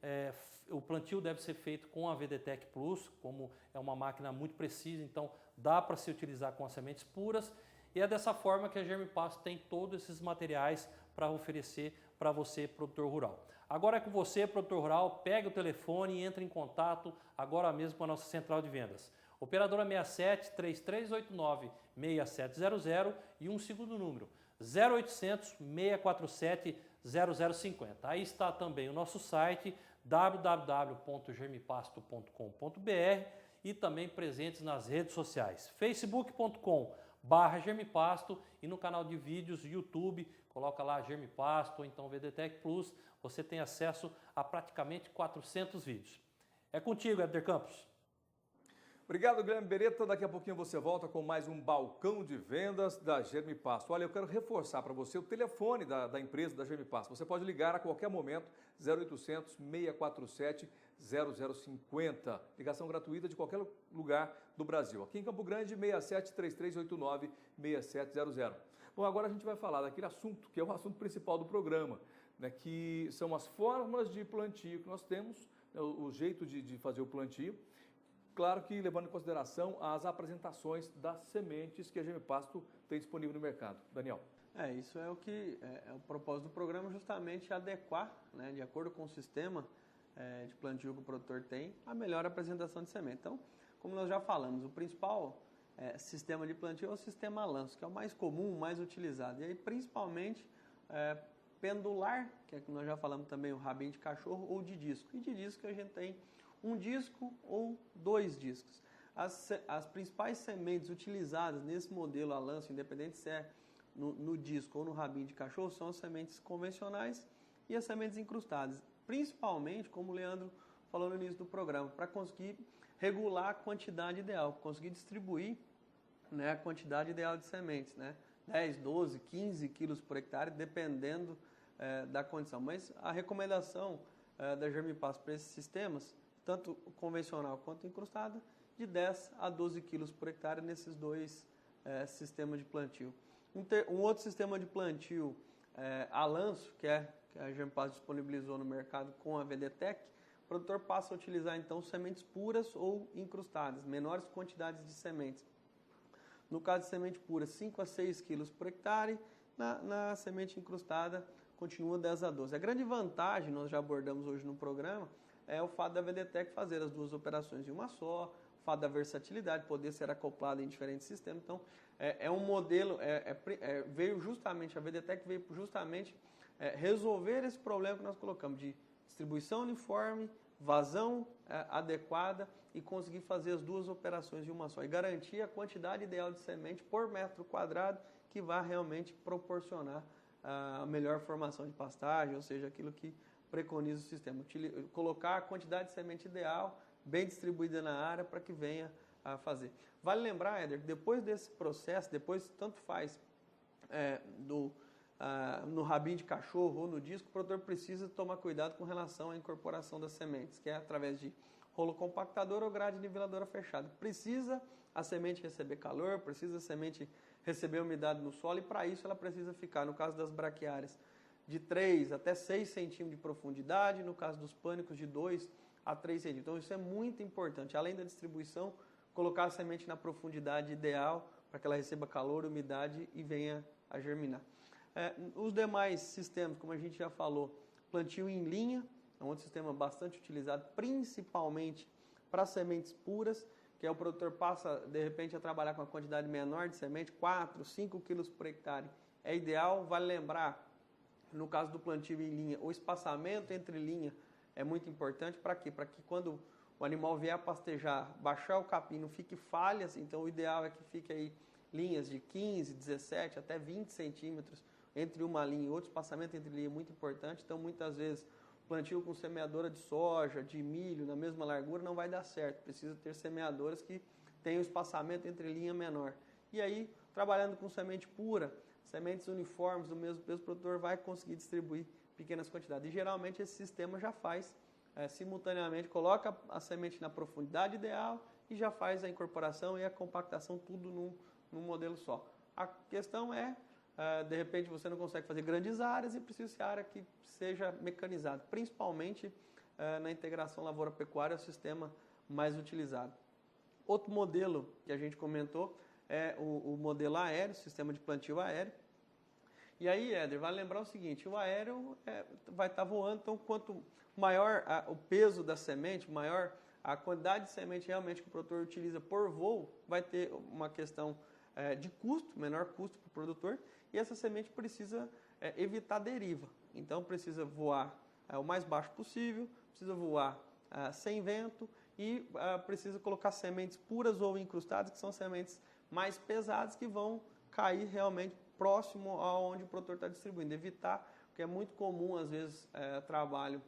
o plantio deve ser feito com a VDTEC Plus, como é uma máquina muito precisa, então dá para se utilizar com as sementes puras, e é dessa forma que a Germipasto tem todos esses materiais para oferecer para você, produtor rural. Agora é com você, produtor rural, pegue o telefone e entre em contato agora mesmo com a nossa central de vendas. Operadora 67 3389 6700 e um segundo número, 0800 647 0050. Aí está também o nosso site www.germipasto.com.br e também presentes nas redes sociais, facebook.com/germipasto e no canal de vídeos YouTube, coloca lá Germipasto ou então VDTEC Plus, você tem acesso a praticamente 400 vídeos. É contigo, Éder Campos. Obrigado, Guilherme Beretta. Daqui a pouquinho você volta com mais um balcão de vendas da Germipasto. Olha, eu quero reforçar para você o telefone da empresa da Germipasto. Você pode ligar a qualquer momento, 0800 647 0050. Ligação gratuita de qualquer lugar do Brasil. Aqui em Campo Grande, 67 3389 6700. Bom, agora a gente vai falar daquele assunto, que é o assunto principal do programa, né, que são as formas de plantio que nós temos, né, o jeito de fazer o plantio. Claro que levando em consideração as apresentações das sementes que a Germipasto tem disponível no mercado. Daniel. Isso é o que é o propósito do programa, justamente adequar, né, de acordo com o sistema de plantio que o produtor tem, a melhor apresentação de semente. Então, como nós já falamos, o principal sistema de plantio é o sistema lanço, que é o mais comum, o mais utilizado. E aí, principalmente, pendular, que é que nós já falamos também, o rabinho de cachorro ou de disco. E de disco a gente tem um disco ou 2 discos. As principais sementes utilizadas nesse modelo a lanço, independente se é no disco ou no rabinho de cachorro, são as sementes convencionais e as sementes incrustadas. Principalmente, como o Leandro falou no início do programa, para conseguir regular a quantidade ideal, conseguir distribuir, né, a quantidade ideal de sementes, né? 10, 12, 15 quilos por hectare, dependendo da condição. Mas a recomendação da Germipasto para esses sistemas, tanto convencional quanto incrustada, de 10 a 12 quilos por hectare nesses 2 sistemas de plantio. Um outro sistema de plantio a lanço, que a Germipasto disponibilizou no mercado com a VDTEC, o produtor passa a utilizar então sementes puras ou incrustadas, menores quantidades de sementes. No caso de semente pura, 5 a 6 quilos por hectare, na semente incrustada continua 10 a 12. A grande vantagem, nós já abordamos hoje no programa, é o fato da VDTEC fazer as 2 operações em uma só, o fato da versatilidade, poder ser acoplada em diferentes sistemas. Então, é um modelo, veio justamente, a VDTEC veio justamente resolver esse problema que nós colocamos de distribuição uniforme, vazão adequada e conseguir fazer as 2 operações em uma só e garantir a quantidade ideal de semente por metro quadrado que vai realmente proporcionar a melhor formação de pastagem, ou seja, aquilo que preconiza o sistema. Colocar a quantidade de semente ideal, bem distribuída na área para que venha a fazer. Vale lembrar, Éder, que depois desse processo, depois tanto faz no rabinho de cachorro ou no disco, o produtor precisa tomar cuidado com relação à incorporação das sementes, que é através de rolo compactador ou grade niveladora fechada. Precisa a semente receber calor, precisa a semente receber umidade no solo e para isso ela precisa ficar, no caso das braquiárias, de 3 até 6 centímetros de profundidade, no caso dos pânicos de 2 a 3 centímetros. Então isso é muito importante, além da distribuição, colocar a semente na profundidade ideal para que ela receba calor, umidade e venha a germinar. Os demais sistemas, como a gente já falou, plantio em linha, é um outro sistema bastante utilizado, principalmente para sementes puras, que o produtor passa, de repente, a trabalhar com uma quantidade menor de semente, 4, 5 quilos por hectare. É ideal, vale lembrar, no caso do plantio em linha, o espaçamento entre linha é muito importante. Para quê? Para que quando o animal vier a pastejar, baixar o capim, não fique falhas, então o ideal é que fique aí linhas de 15, 17, até 20 centímetros entre uma linha e outra. Espaçamento entre linha é muito importante, então muitas vezes plantio com semeadora de soja, de milho, na mesma largura, não vai dar certo. Precisa ter semeadoras que tenham espaçamento entre linha menor. E aí, trabalhando com semente pura, sementes uniformes do mesmo peso, o produtor vai conseguir distribuir pequenas quantidades. E geralmente esse sistema já faz simultaneamente, coloca a semente na profundidade ideal e já faz a incorporação e a compactação tudo num modelo só. A questão é, de repente você não consegue fazer grandes áreas e precisa ser área que seja mecanizada, principalmente na integração lavoura-pecuária, é o sistema mais utilizado. Outro modelo que a gente comentou é o modelo aéreo, sistema de plantio aéreo. E aí, Éder, vale lembrar o seguinte, o aéreo vai estar voando, então quanto maior o peso da semente, maior a quantidade de semente realmente que o produtor utiliza por voo, vai ter uma questão de custo, menor custo para o produtor, e essa semente precisa evitar deriva. Então precisa voar o mais baixo possível, precisa voar sem vento e precisa colocar sementes puras ou incrustadas, que são sementes mais pesadas que vão cair realmente próximo aonde o produtor está distribuindo. Evitar, porque é muito comum às vezes trabalho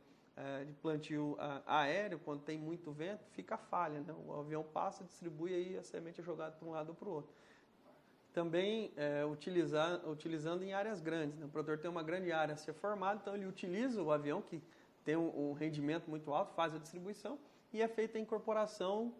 de plantio aéreo, quando tem muito vento, fica falha, né? O avião passa, distribui e a semente é jogada para um lado ou para o outro. Também utilizando em áreas grandes, né? O produtor tem uma grande área a ser formada, então ele utiliza o avião, que tem um rendimento muito alto, faz a distribuição e é feita a incorporação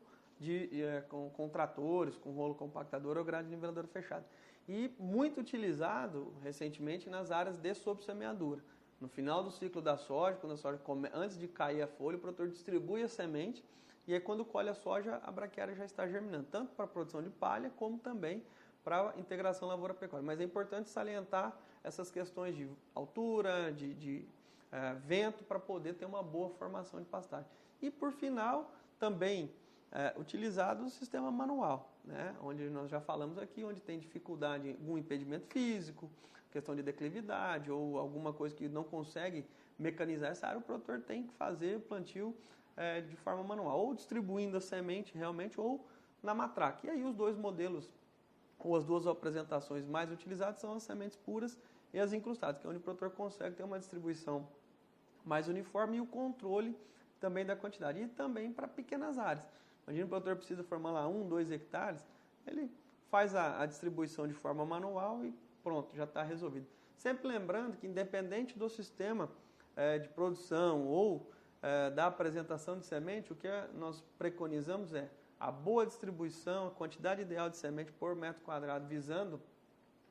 com tratores, com rolo compactador ou grade niveladora fechada. E muito utilizado recentemente nas áreas de subsemeadura. No final do ciclo da soja, quando a soja antes de cair a folha, o produtor distribui a semente e aí quando colhe a soja, a braquiária já está germinando, tanto para a produção de palha como também para a integração lavoura-pecuária. Mas é importante salientar essas questões de altura, de vento, para poder ter uma boa formação de pastagem. E por final, também utilizado o sistema manual, né? Onde nós já falamos aqui, onde tem dificuldade, algum impedimento físico, questão de declividade ou alguma coisa que não consegue mecanizar essa área, o produtor tem que fazer plantio de forma manual, ou distribuindo a semente realmente, ou na matraca. E aí os dois modelos, ou as duas apresentações mais utilizadas são as sementes puras e as incrustadas, que é onde o produtor consegue ter uma distribuição mais uniforme e o controle também da quantidade. E também para pequenas áreas. Imagina o produtor precisa formar lá 1, 2 hectares, ele faz a distribuição de forma manual e pronto, já está resolvido. Sempre lembrando que independente do sistema de produção ou da apresentação de semente, o que nós preconizamos é a boa distribuição, a quantidade ideal de semente por metro quadrado, visando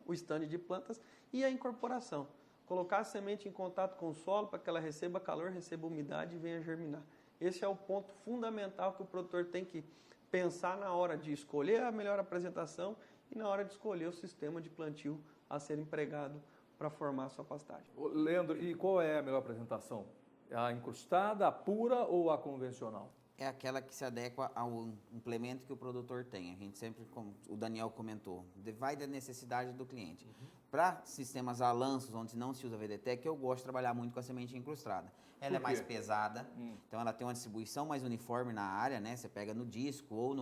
o estande de plantas e a incorporação. Colocar a semente em contato com o solo para que ela receba calor, receba umidade e venha germinar. Esse é o ponto fundamental que o produtor tem que pensar na hora de escolher a melhor apresentação e na hora de escolher o sistema de plantio a ser empregado para formar a sua pastagem. Leandro, e qual é a melhor apresentação? A incrustada, a pura ou a convencional? É aquela que se adequa ao implemento que o produtor tem. A gente sempre, como o Daniel comentou, vai da necessidade do cliente. Para sistemas a lanços, onde não se usa VDTEC, eu gosto de trabalhar muito com a semente incrustada. Ela é mais pesada, então ela tem uma distribuição mais uniforme na área, né? Você pega no disco ou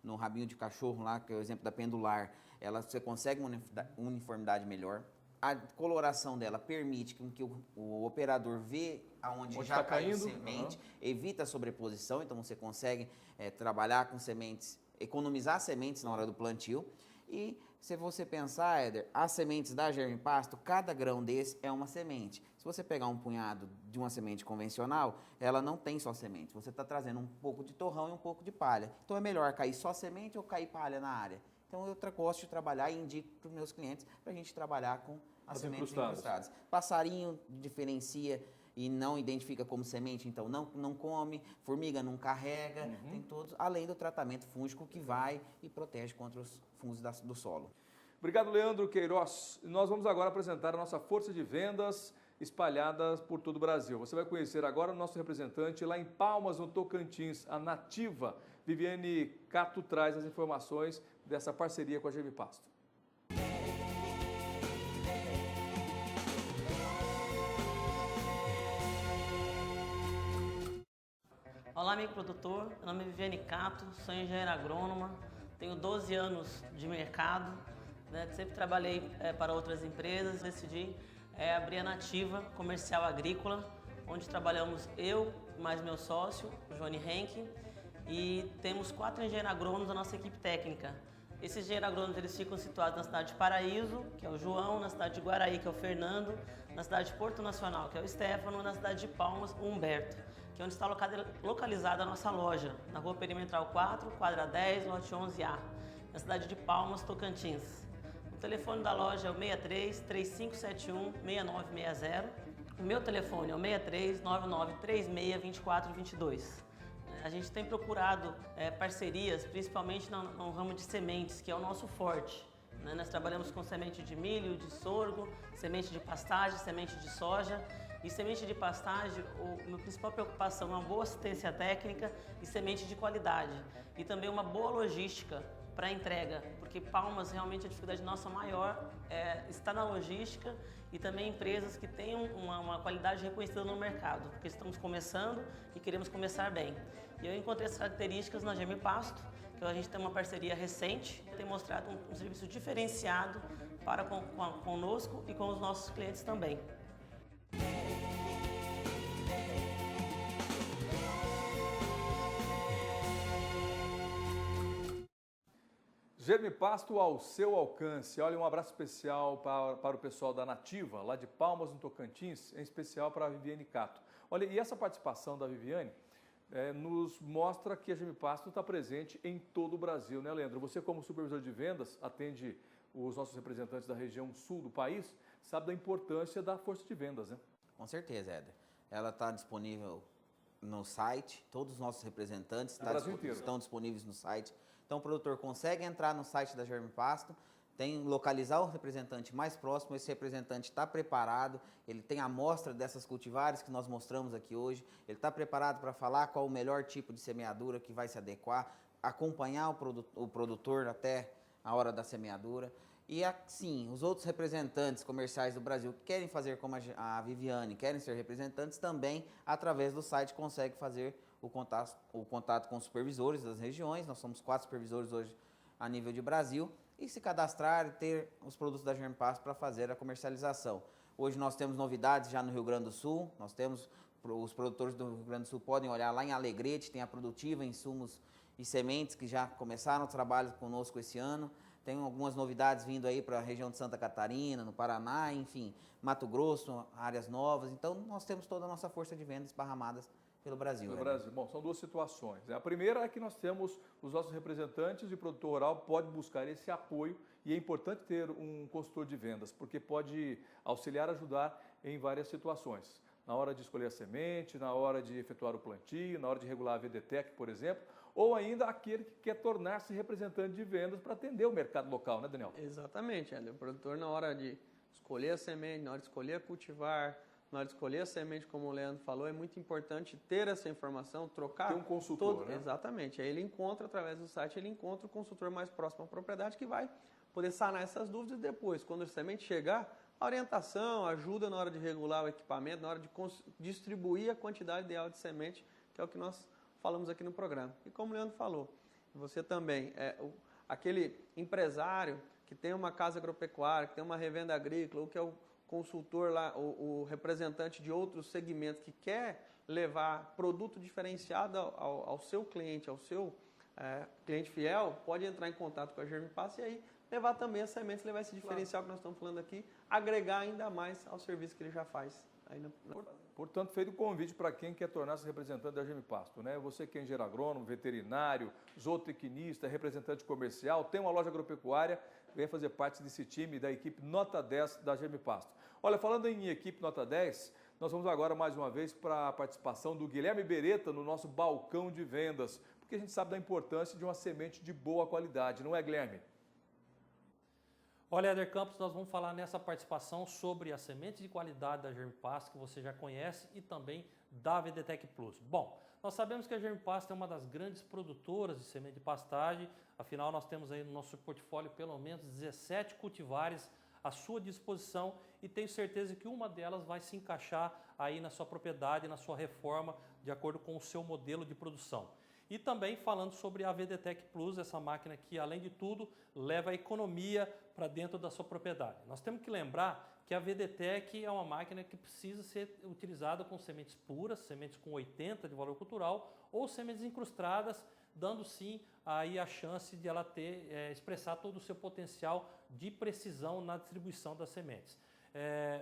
no rabinho de cachorro lá, que é o exemplo da pendular, você consegue uma uniformidade melhor. A coloração dela permite que o operador vê aonde já caiu semente, evita a sobreposição, então você consegue trabalhar com sementes, economizar sementes na hora do plantio. E se você pensar, Éder, as sementes da Germipasto, cada grão desse é uma semente. Se você pegar um punhado de uma semente convencional, ela não tem só semente. Você está trazendo um pouco de torrão e um pouco de palha. Então é melhor cair só semente ou cair palha na área. Então eu gosto de trabalhar e indico para os meus clientes para a gente trabalhar com as sementes incrustadas. Passarinho diferencia e não identifica como semente, então não come, formiga não carrega, tem todos, além do tratamento fúngico que vai e protege contra os fungos do solo. Obrigado, Leandro Queiroz. Nós vamos agora apresentar a nossa força de vendas espalhadas por todo o Brasil. Você vai conhecer agora o nosso representante lá em Palmas, no Tocantins, a Nativa. Viviane Cato traz as informações dessa parceria com a Germipasto. Olá, amigo produtor. Meu nome é Viviane Cato, sou engenheira agrônoma, tenho 12 anos de mercado, né? Sempre trabalhei para outras empresas, decidi abrir a Nativa Comercial Agrícola, onde trabalhamos eu mais meu sócio, o Johnny Henke, e temos 4 engenheiros agrônomos da nossa equipe técnica. Esses engenheiros agrônomos eles ficam situados na cidade de Paraíso, que é o João, na cidade de Guaraí, que é o Fernando, na cidade de Porto Nacional, que é o Stefano, e na cidade de Palmas, o Humberto, que é onde está localizada a nossa loja, na Rua Perimetral 4, quadra 10, lote 11A, na cidade de Palmas, Tocantins. O telefone da loja é o 63 3571 6960. O meu telefone é o 63 9936 2422. A gente tem procurado parcerias, principalmente no ramo de sementes, que é o nosso forte. Nós trabalhamos com semente de milho, de sorgo, semente de pastagem, semente de soja. E semente de pastagem, a minha principal preocupação é uma boa assistência técnica e semente de qualidade. E também uma boa logística para entrega, porque Palmas, realmente a dificuldade nossa maior está na logística e também empresas que tenham uma qualidade reconhecida no mercado, porque estamos começando e queremos começar bem. E eu encontrei essas características na Germipasto, que a gente tem uma parceria recente, tem mostrado um serviço diferenciado para conosco e com os nossos clientes também. Germipasto ao seu alcance. Olha, um abraço especial para o pessoal da Nativa, lá de Palmas, no Tocantins, em especial para a Viviane Cato. Olha, e essa participação da Viviane nos mostra que a Germipasto está presente em todo o Brasil, né, Leandro? Você, como supervisor de vendas, atende os nossos representantes da região sul do país, sabe da importância da força de vendas, né? Com certeza, Éder. Ela está disponível no site, todos os nossos representantes estão disponíveis no site. Então o produtor consegue entrar no site da Germipasto, localizar o representante mais próximo, esse representante está preparado, ele tem a amostra dessas cultivares que nós mostramos aqui hoje, ele está preparado para falar qual o melhor tipo de semeadura que vai se adequar, acompanhar o produtor até a hora da semeadura. E assim, os outros representantes comerciais do Brasil que querem fazer como a Viviane, querem ser representantes, também através do site conseguem fazer o contato com os supervisores das regiões. Nós somos 4 supervisores hoje a nível de Brasil, e se cadastrar e ter os produtos da Germipasto para fazer a comercialização. Hoje nós temos novidades já no Rio Grande do Sul, os produtores do Rio Grande do Sul podem olhar lá em Alegrete, tem a Produtiva, insumos e sementes que já começaram o trabalho conosco esse ano. Tem algumas novidades vindo aí para a região de Santa Catarina, no Paraná, enfim, Mato Grosso, áreas novas. Então nós temos toda a nossa força de vendas esparramadas pelo Brasil. Pelo Brasil. Bom, são 2 situações. A primeira é que nós temos os nossos representantes e o produtor rural pode buscar esse apoio, e é importante ter um consultor de vendas, porque pode auxiliar, ajudar em várias situações. Na hora de escolher a semente, na hora de efetuar o plantio, na hora de regular a VDTEC, por exemplo, ou ainda aquele que quer tornar-se representante de vendas para atender o mercado local, né, Daniel? Exatamente, o produtor, na hora de escolher a semente, na hora de escolher a cultivar, na hora de escolher a semente, como o Leandro falou, é muito importante ter essa informação, trocar... Ter um consultor, né? Exatamente. Aí ele encontra, através do site, ele encontra o consultor mais próximo à propriedade que vai poder sanar essas dúvidas, e depois, quando a semente chegar, a orientação, ajuda na hora de regular o equipamento, na hora de distribuir a quantidade ideal de semente, que é o que nós falamos aqui no programa. E como o Leandro falou, você também, aquele empresário que tem uma casa agropecuária, que tem uma revenda agrícola, ou que é o consultor lá, o representante de outros segmentos que quer levar produto diferenciado ao seu cliente, ao seu cliente fiel, pode entrar em contato com a Germipasto e aí levar também as sementes, levar esse diferencial que nós estamos falando aqui, agregar ainda mais ao serviço que ele já faz. Portanto, feito o convite para quem quer tornar-se representante da Germipasto, né? Você que é engenheiro agrônomo, veterinário, zootecnista, representante comercial, tem uma loja agropecuária, venha fazer parte desse time da equipe Nota 10 da Germipasto. Olha, falando em equipe Nota 10, nós vamos agora mais uma vez para a participação do Guilherme Beretta no nosso balcão de vendas, porque a gente sabe da importância de uma semente de boa qualidade, não é, Guilherme? Olha, Éder Campos, nós vamos falar nessa participação sobre as sementes de qualidade da Germipasto, que você já conhece, e também da VDTEC Plus. Bom, nós sabemos que a Germipasto é uma das grandes produtoras de semente de pastagem, afinal nós temos aí no nosso portfólio pelo menos 17 cultivares à sua disposição e tenho certeza que uma delas vai se encaixar aí na sua propriedade, na sua reforma, de acordo com o seu modelo de produção. E também falando sobre a VDTEC Plus, essa máquina que, além de tudo, leva a economia para dentro da sua propriedade. Nós temos que lembrar que a VDTEC é uma máquina que precisa ser utilizada com sementes puras, sementes com 80 de valor cultural ou sementes incrustadas, dando sim aí a chance de ela expressar todo o seu potencial de precisão na distribuição das sementes.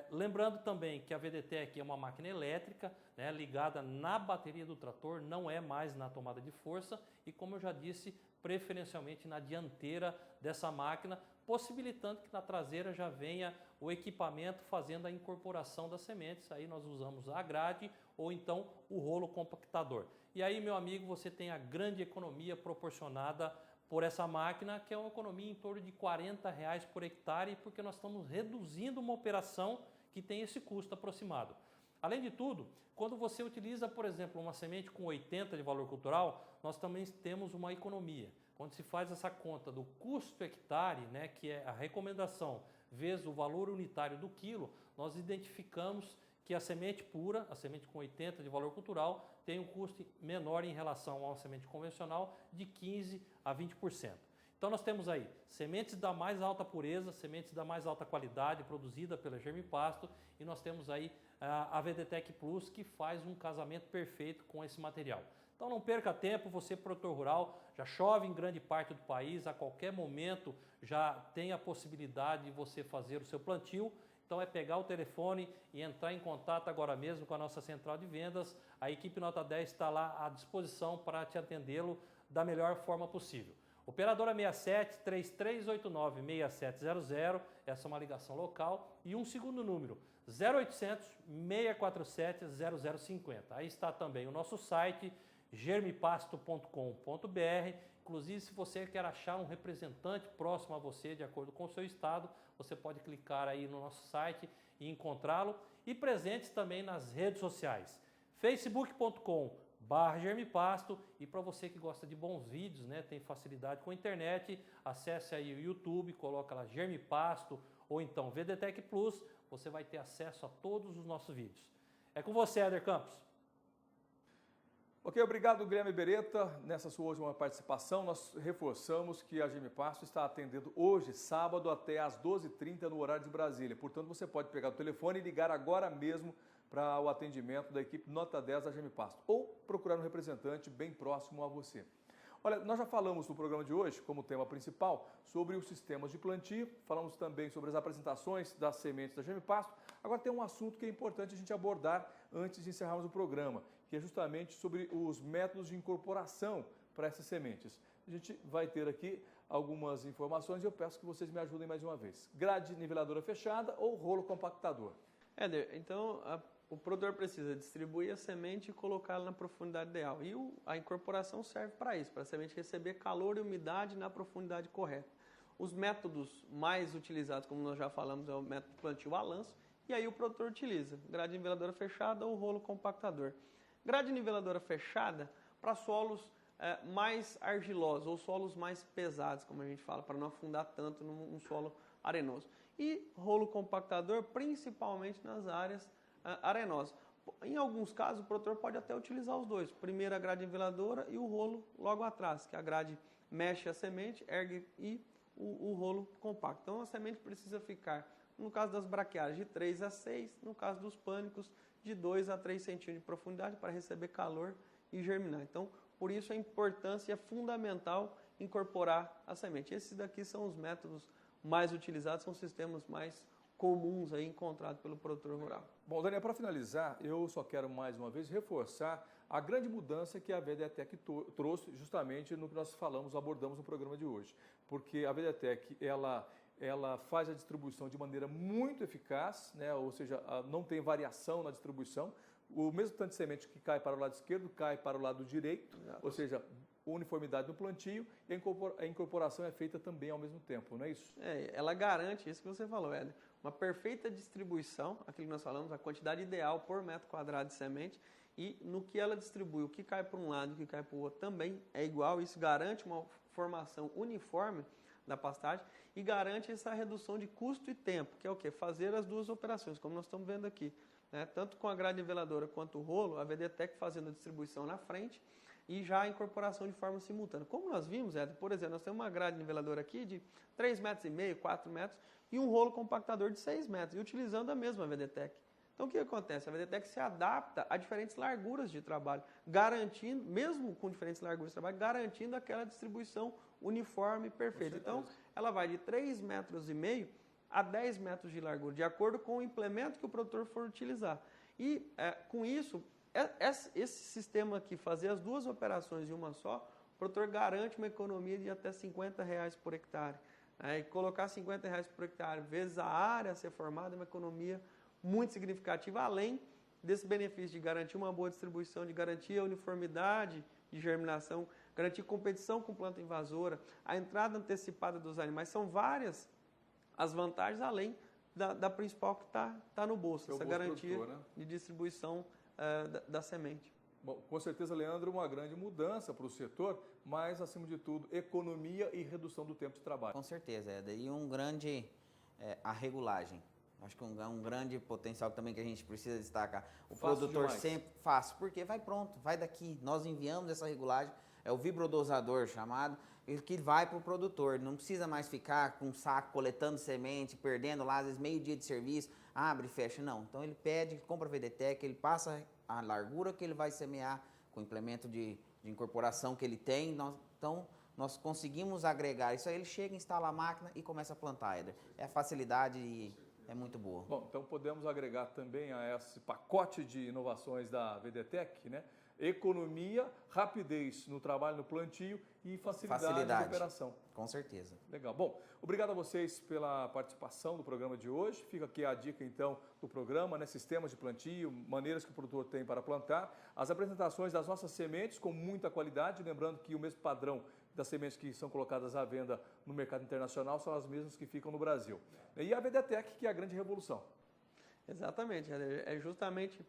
Lembrando também que a VDTEC é uma máquina elétrica, né, ligada na bateria do trator, não é mais na tomada de força e, como eu já disse, preferencialmente na dianteira dessa máquina, possibilitando que na traseira já venha o equipamento fazendo a incorporação das sementes. Aí nós usamos a grade ou então o rolo compactador. E aí, meu amigo, você tem a grande economia proporcionada por essa máquina, que é uma economia em torno de R$ 40 por hectare, porque nós estamos reduzindo uma operação que tem esse custo aproximado. Além de tudo, quando você utiliza, por exemplo, uma semente com 80 de valor cultural, nós também temos uma economia. Quando se faz essa conta do custo hectare, né, que é a recomendação vezes o valor unitário do quilo, nós identificamos que a semente pura, a semente com 80 de valor cultural, tem um custo menor em relação a uma semente convencional de 15% a 20%. Então nós temos aí sementes da mais alta pureza, sementes da mais alta qualidade produzida pela Germipasto e nós temos aí a VDTEC Plus que faz um casamento perfeito com esse material. Então não perca tempo, você produtor rural, já chove em grande parte do país, a qualquer momento já tem a possibilidade de você fazer o seu plantio. Então é pegar o telefone e entrar em contato agora mesmo com a nossa central de vendas. A equipe Nota 10 está lá à disposição para te atendê-lo da melhor forma possível. Operadora 67 3389 6700, essa é uma ligação local, e um segundo número, 0800 647 0050. Aí está também o nosso site, germipasto.com.br. Inclusive, se você quer achar um representante próximo a você, de acordo com o seu estado, você pode clicar aí no nosso site e encontrá-lo. E presentes também nas redes sociais, facebook.com/germipasto, e para você que gosta de bons vídeos, né, tem facilidade com a internet, acesse aí o YouTube, coloca lá Germipasto ou então VDTEC Plus, você vai ter acesso a todos os nossos vídeos. É com você, Éder Campos. Ok, obrigado, Guilherme Beretta. Nessa sua última participação, nós reforçamos que a Germipasto está atendendo hoje, sábado, até às 12h30 no horário de Brasília. Portanto, você pode pegar o telefone e ligar agora mesmo para o atendimento da equipe Nota 10 da Germipasto ou procurar um representante bem próximo a você. Olha, nós já falamos no programa de hoje, como tema principal, sobre os sistemas de plantio, falamos também sobre as apresentações das sementes da Germipasto. Agora tem um assunto que é importante a gente abordar antes de encerrarmos o programa, que é justamente sobre os métodos de incorporação para essas sementes. A gente vai ter aqui algumas informações e eu peço que vocês me ajudem mais uma vez. Grade niveladora fechada ou rolo compactador? Éder, então o produtor precisa distribuir a semente e colocá-la na profundidade ideal. E a incorporação serve para isso, para a semente receber calor e umidade na profundidade correta. Os métodos mais utilizados, como nós já falamos, é o método plantio a lanço, e aí o produtor utiliza grade niveladora fechada ou rolo compactador. Grade niveladora fechada para solos mais argilosos ou solos mais pesados, como a gente fala, para não afundar tanto num solo arenoso. E rolo compactador principalmente nas áreas arenosas. Em alguns casos o produtor pode até utilizar os dois, primeiro a grade niveladora e o rolo logo atrás, que a grade mexe a semente, ergue e o rolo compacto. Então a semente precisa ficar, no caso das braquiárias, de 3 a 6, no caso dos pânicos, de 2 a 3 centímetros de profundidade para receber calor e germinar. Então, por isso a importância fundamental incorporar a semente. Esses daqui são os métodos mais utilizados, são os sistemas mais comuns aí encontrados pelo produtor rural. Bom, Daniel, para finalizar, eu só quero mais uma vez reforçar a grande mudança que a VDTEC trouxe justamente no que nós falamos, abordamos no programa de hoje. Porque a VDTEC, ela faz a distribuição de maneira muito eficaz, né? Ou seja, não tem variação na distribuição. O mesmo tanto de semente que cai para o lado esquerdo, cai para o lado direito, ou seja, uniformidade no plantio e a incorporação é feita também ao mesmo tempo, não é isso? Ela garante isso que você falou, Éder. Uma perfeita distribuição, aquilo que nós falamos, a quantidade ideal por metro quadrado de semente, e no que ela distribui, o que cai para um lado e o que cai para o outro também é igual. Isso garante uma formação uniforme da pastagem e garante essa redução de custo e tempo, que é o quê? Fazer as duas operações, como nós estamos vendo aqui, né? Tanto com a grade niveladora quanto o rolo, a VDTEC fazendo a distribuição na frente e já a incorporação de forma simultânea. Como nós vimos, Éder, por exemplo, nós temos uma grade niveladora aqui de 3,5 metros, 4 metros e um rolo compactador de 6 metros, e utilizando a mesma VDTEC. Então, o que acontece? A VDTEC se adapta a diferentes larguras de trabalho, garantindo, mesmo com diferentes larguras de trabalho, garantindo aquela distribuição uniforme e perfeita. Então, ela vai de 3,5 metros a 10 metros de largura, de acordo com o implemento que o produtor for utilizar. E, com isso, esse sistema aqui, fazer as duas operações em uma só, o produtor garante uma economia de até R$50 por hectare. E colocar R$50 por hectare vezes a área a ser formada é uma economia muito significativa, além desse benefício de garantir uma boa distribuição, de garantir a uniformidade de germinação, garantir competição com planta invasora, a entrada antecipada dos animais. São várias as vantagens, além da principal que está no bolso, essa garantia de distribuição da semente. Bom, com certeza, Leandro, uma grande mudança para o setor, mas, acima de tudo, economia e redução do tempo de trabalho. Com certeza, Éder. E a regulagem. Acho que um grande potencial também que a gente precisa destacar. O produtor sempre fácil, porque vai pronto, vai daqui. Nós enviamos essa regulagem, é o vibrodosador chamado, que vai para o produtor. Não precisa mais ficar com um saco coletando semente, perdendo lá, às vezes meio dia de serviço, abre e fecha. Não. Então ele pede, compra a VDTEC, ele passa a largura que ele vai semear, com o implemento de incorporação que ele tem. Então nós conseguimos agregar isso aí, ele chega, instala a máquina e começa a plantar, Éder. É a facilidade e é muito boa. Bom, então podemos agregar também a esse pacote de inovações da VDTEC, né? Economia, rapidez no trabalho, no plantio e facilidade de operação. Com certeza. Legal. Bom, obrigado a vocês pela participação do programa de hoje. Fica aqui a dica, então, do programa, né? Sistemas de plantio, maneiras que o produtor tem para plantar, as apresentações das nossas sementes com muita qualidade, lembrando que o mesmo padrão das sementes que são colocadas à venda no mercado internacional são as mesmas que ficam no Brasil. E a VDTEC, que é a grande revolução. Exatamente, é justamente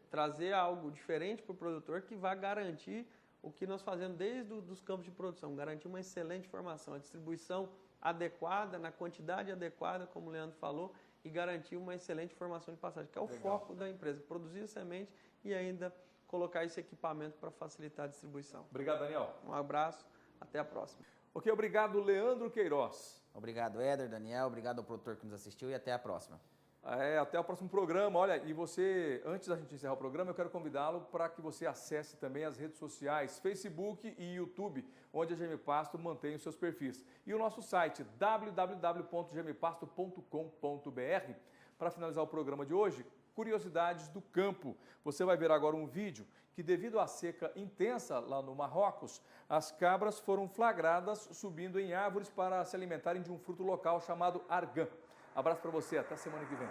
trazer algo diferente para o produtor que vai garantir o que nós fazemos desde os campos de produção, garantir uma excelente formação, a distribuição adequada, na quantidade adequada, como o Leandro falou, e garantir uma excelente formação de pastagem, que é o foco da empresa, produzir a semente e ainda colocar esse equipamento para facilitar a distribuição. Obrigado, Daniel. Um abraço, até a próxima. Ok, obrigado, Leandro Queiroz. Obrigado, Éder, Daniel, obrigado ao produtor que nos assistiu e até a próxima. Até o próximo programa. Olha, e você, antes da gente encerrar o programa, eu quero convidá-lo para que você acesse também as redes sociais, Facebook e YouTube, onde a GM Pasto mantém os seus perfis. E o nosso site, www.gmpasto.com.br. Para finalizar o programa de hoje, curiosidades do campo. Você vai ver agora um vídeo que, devido à seca intensa lá no Marrocos, as cabras foram flagradas subindo em árvores para se alimentarem de um fruto local chamado argan. Abraço para você, até semana que vem.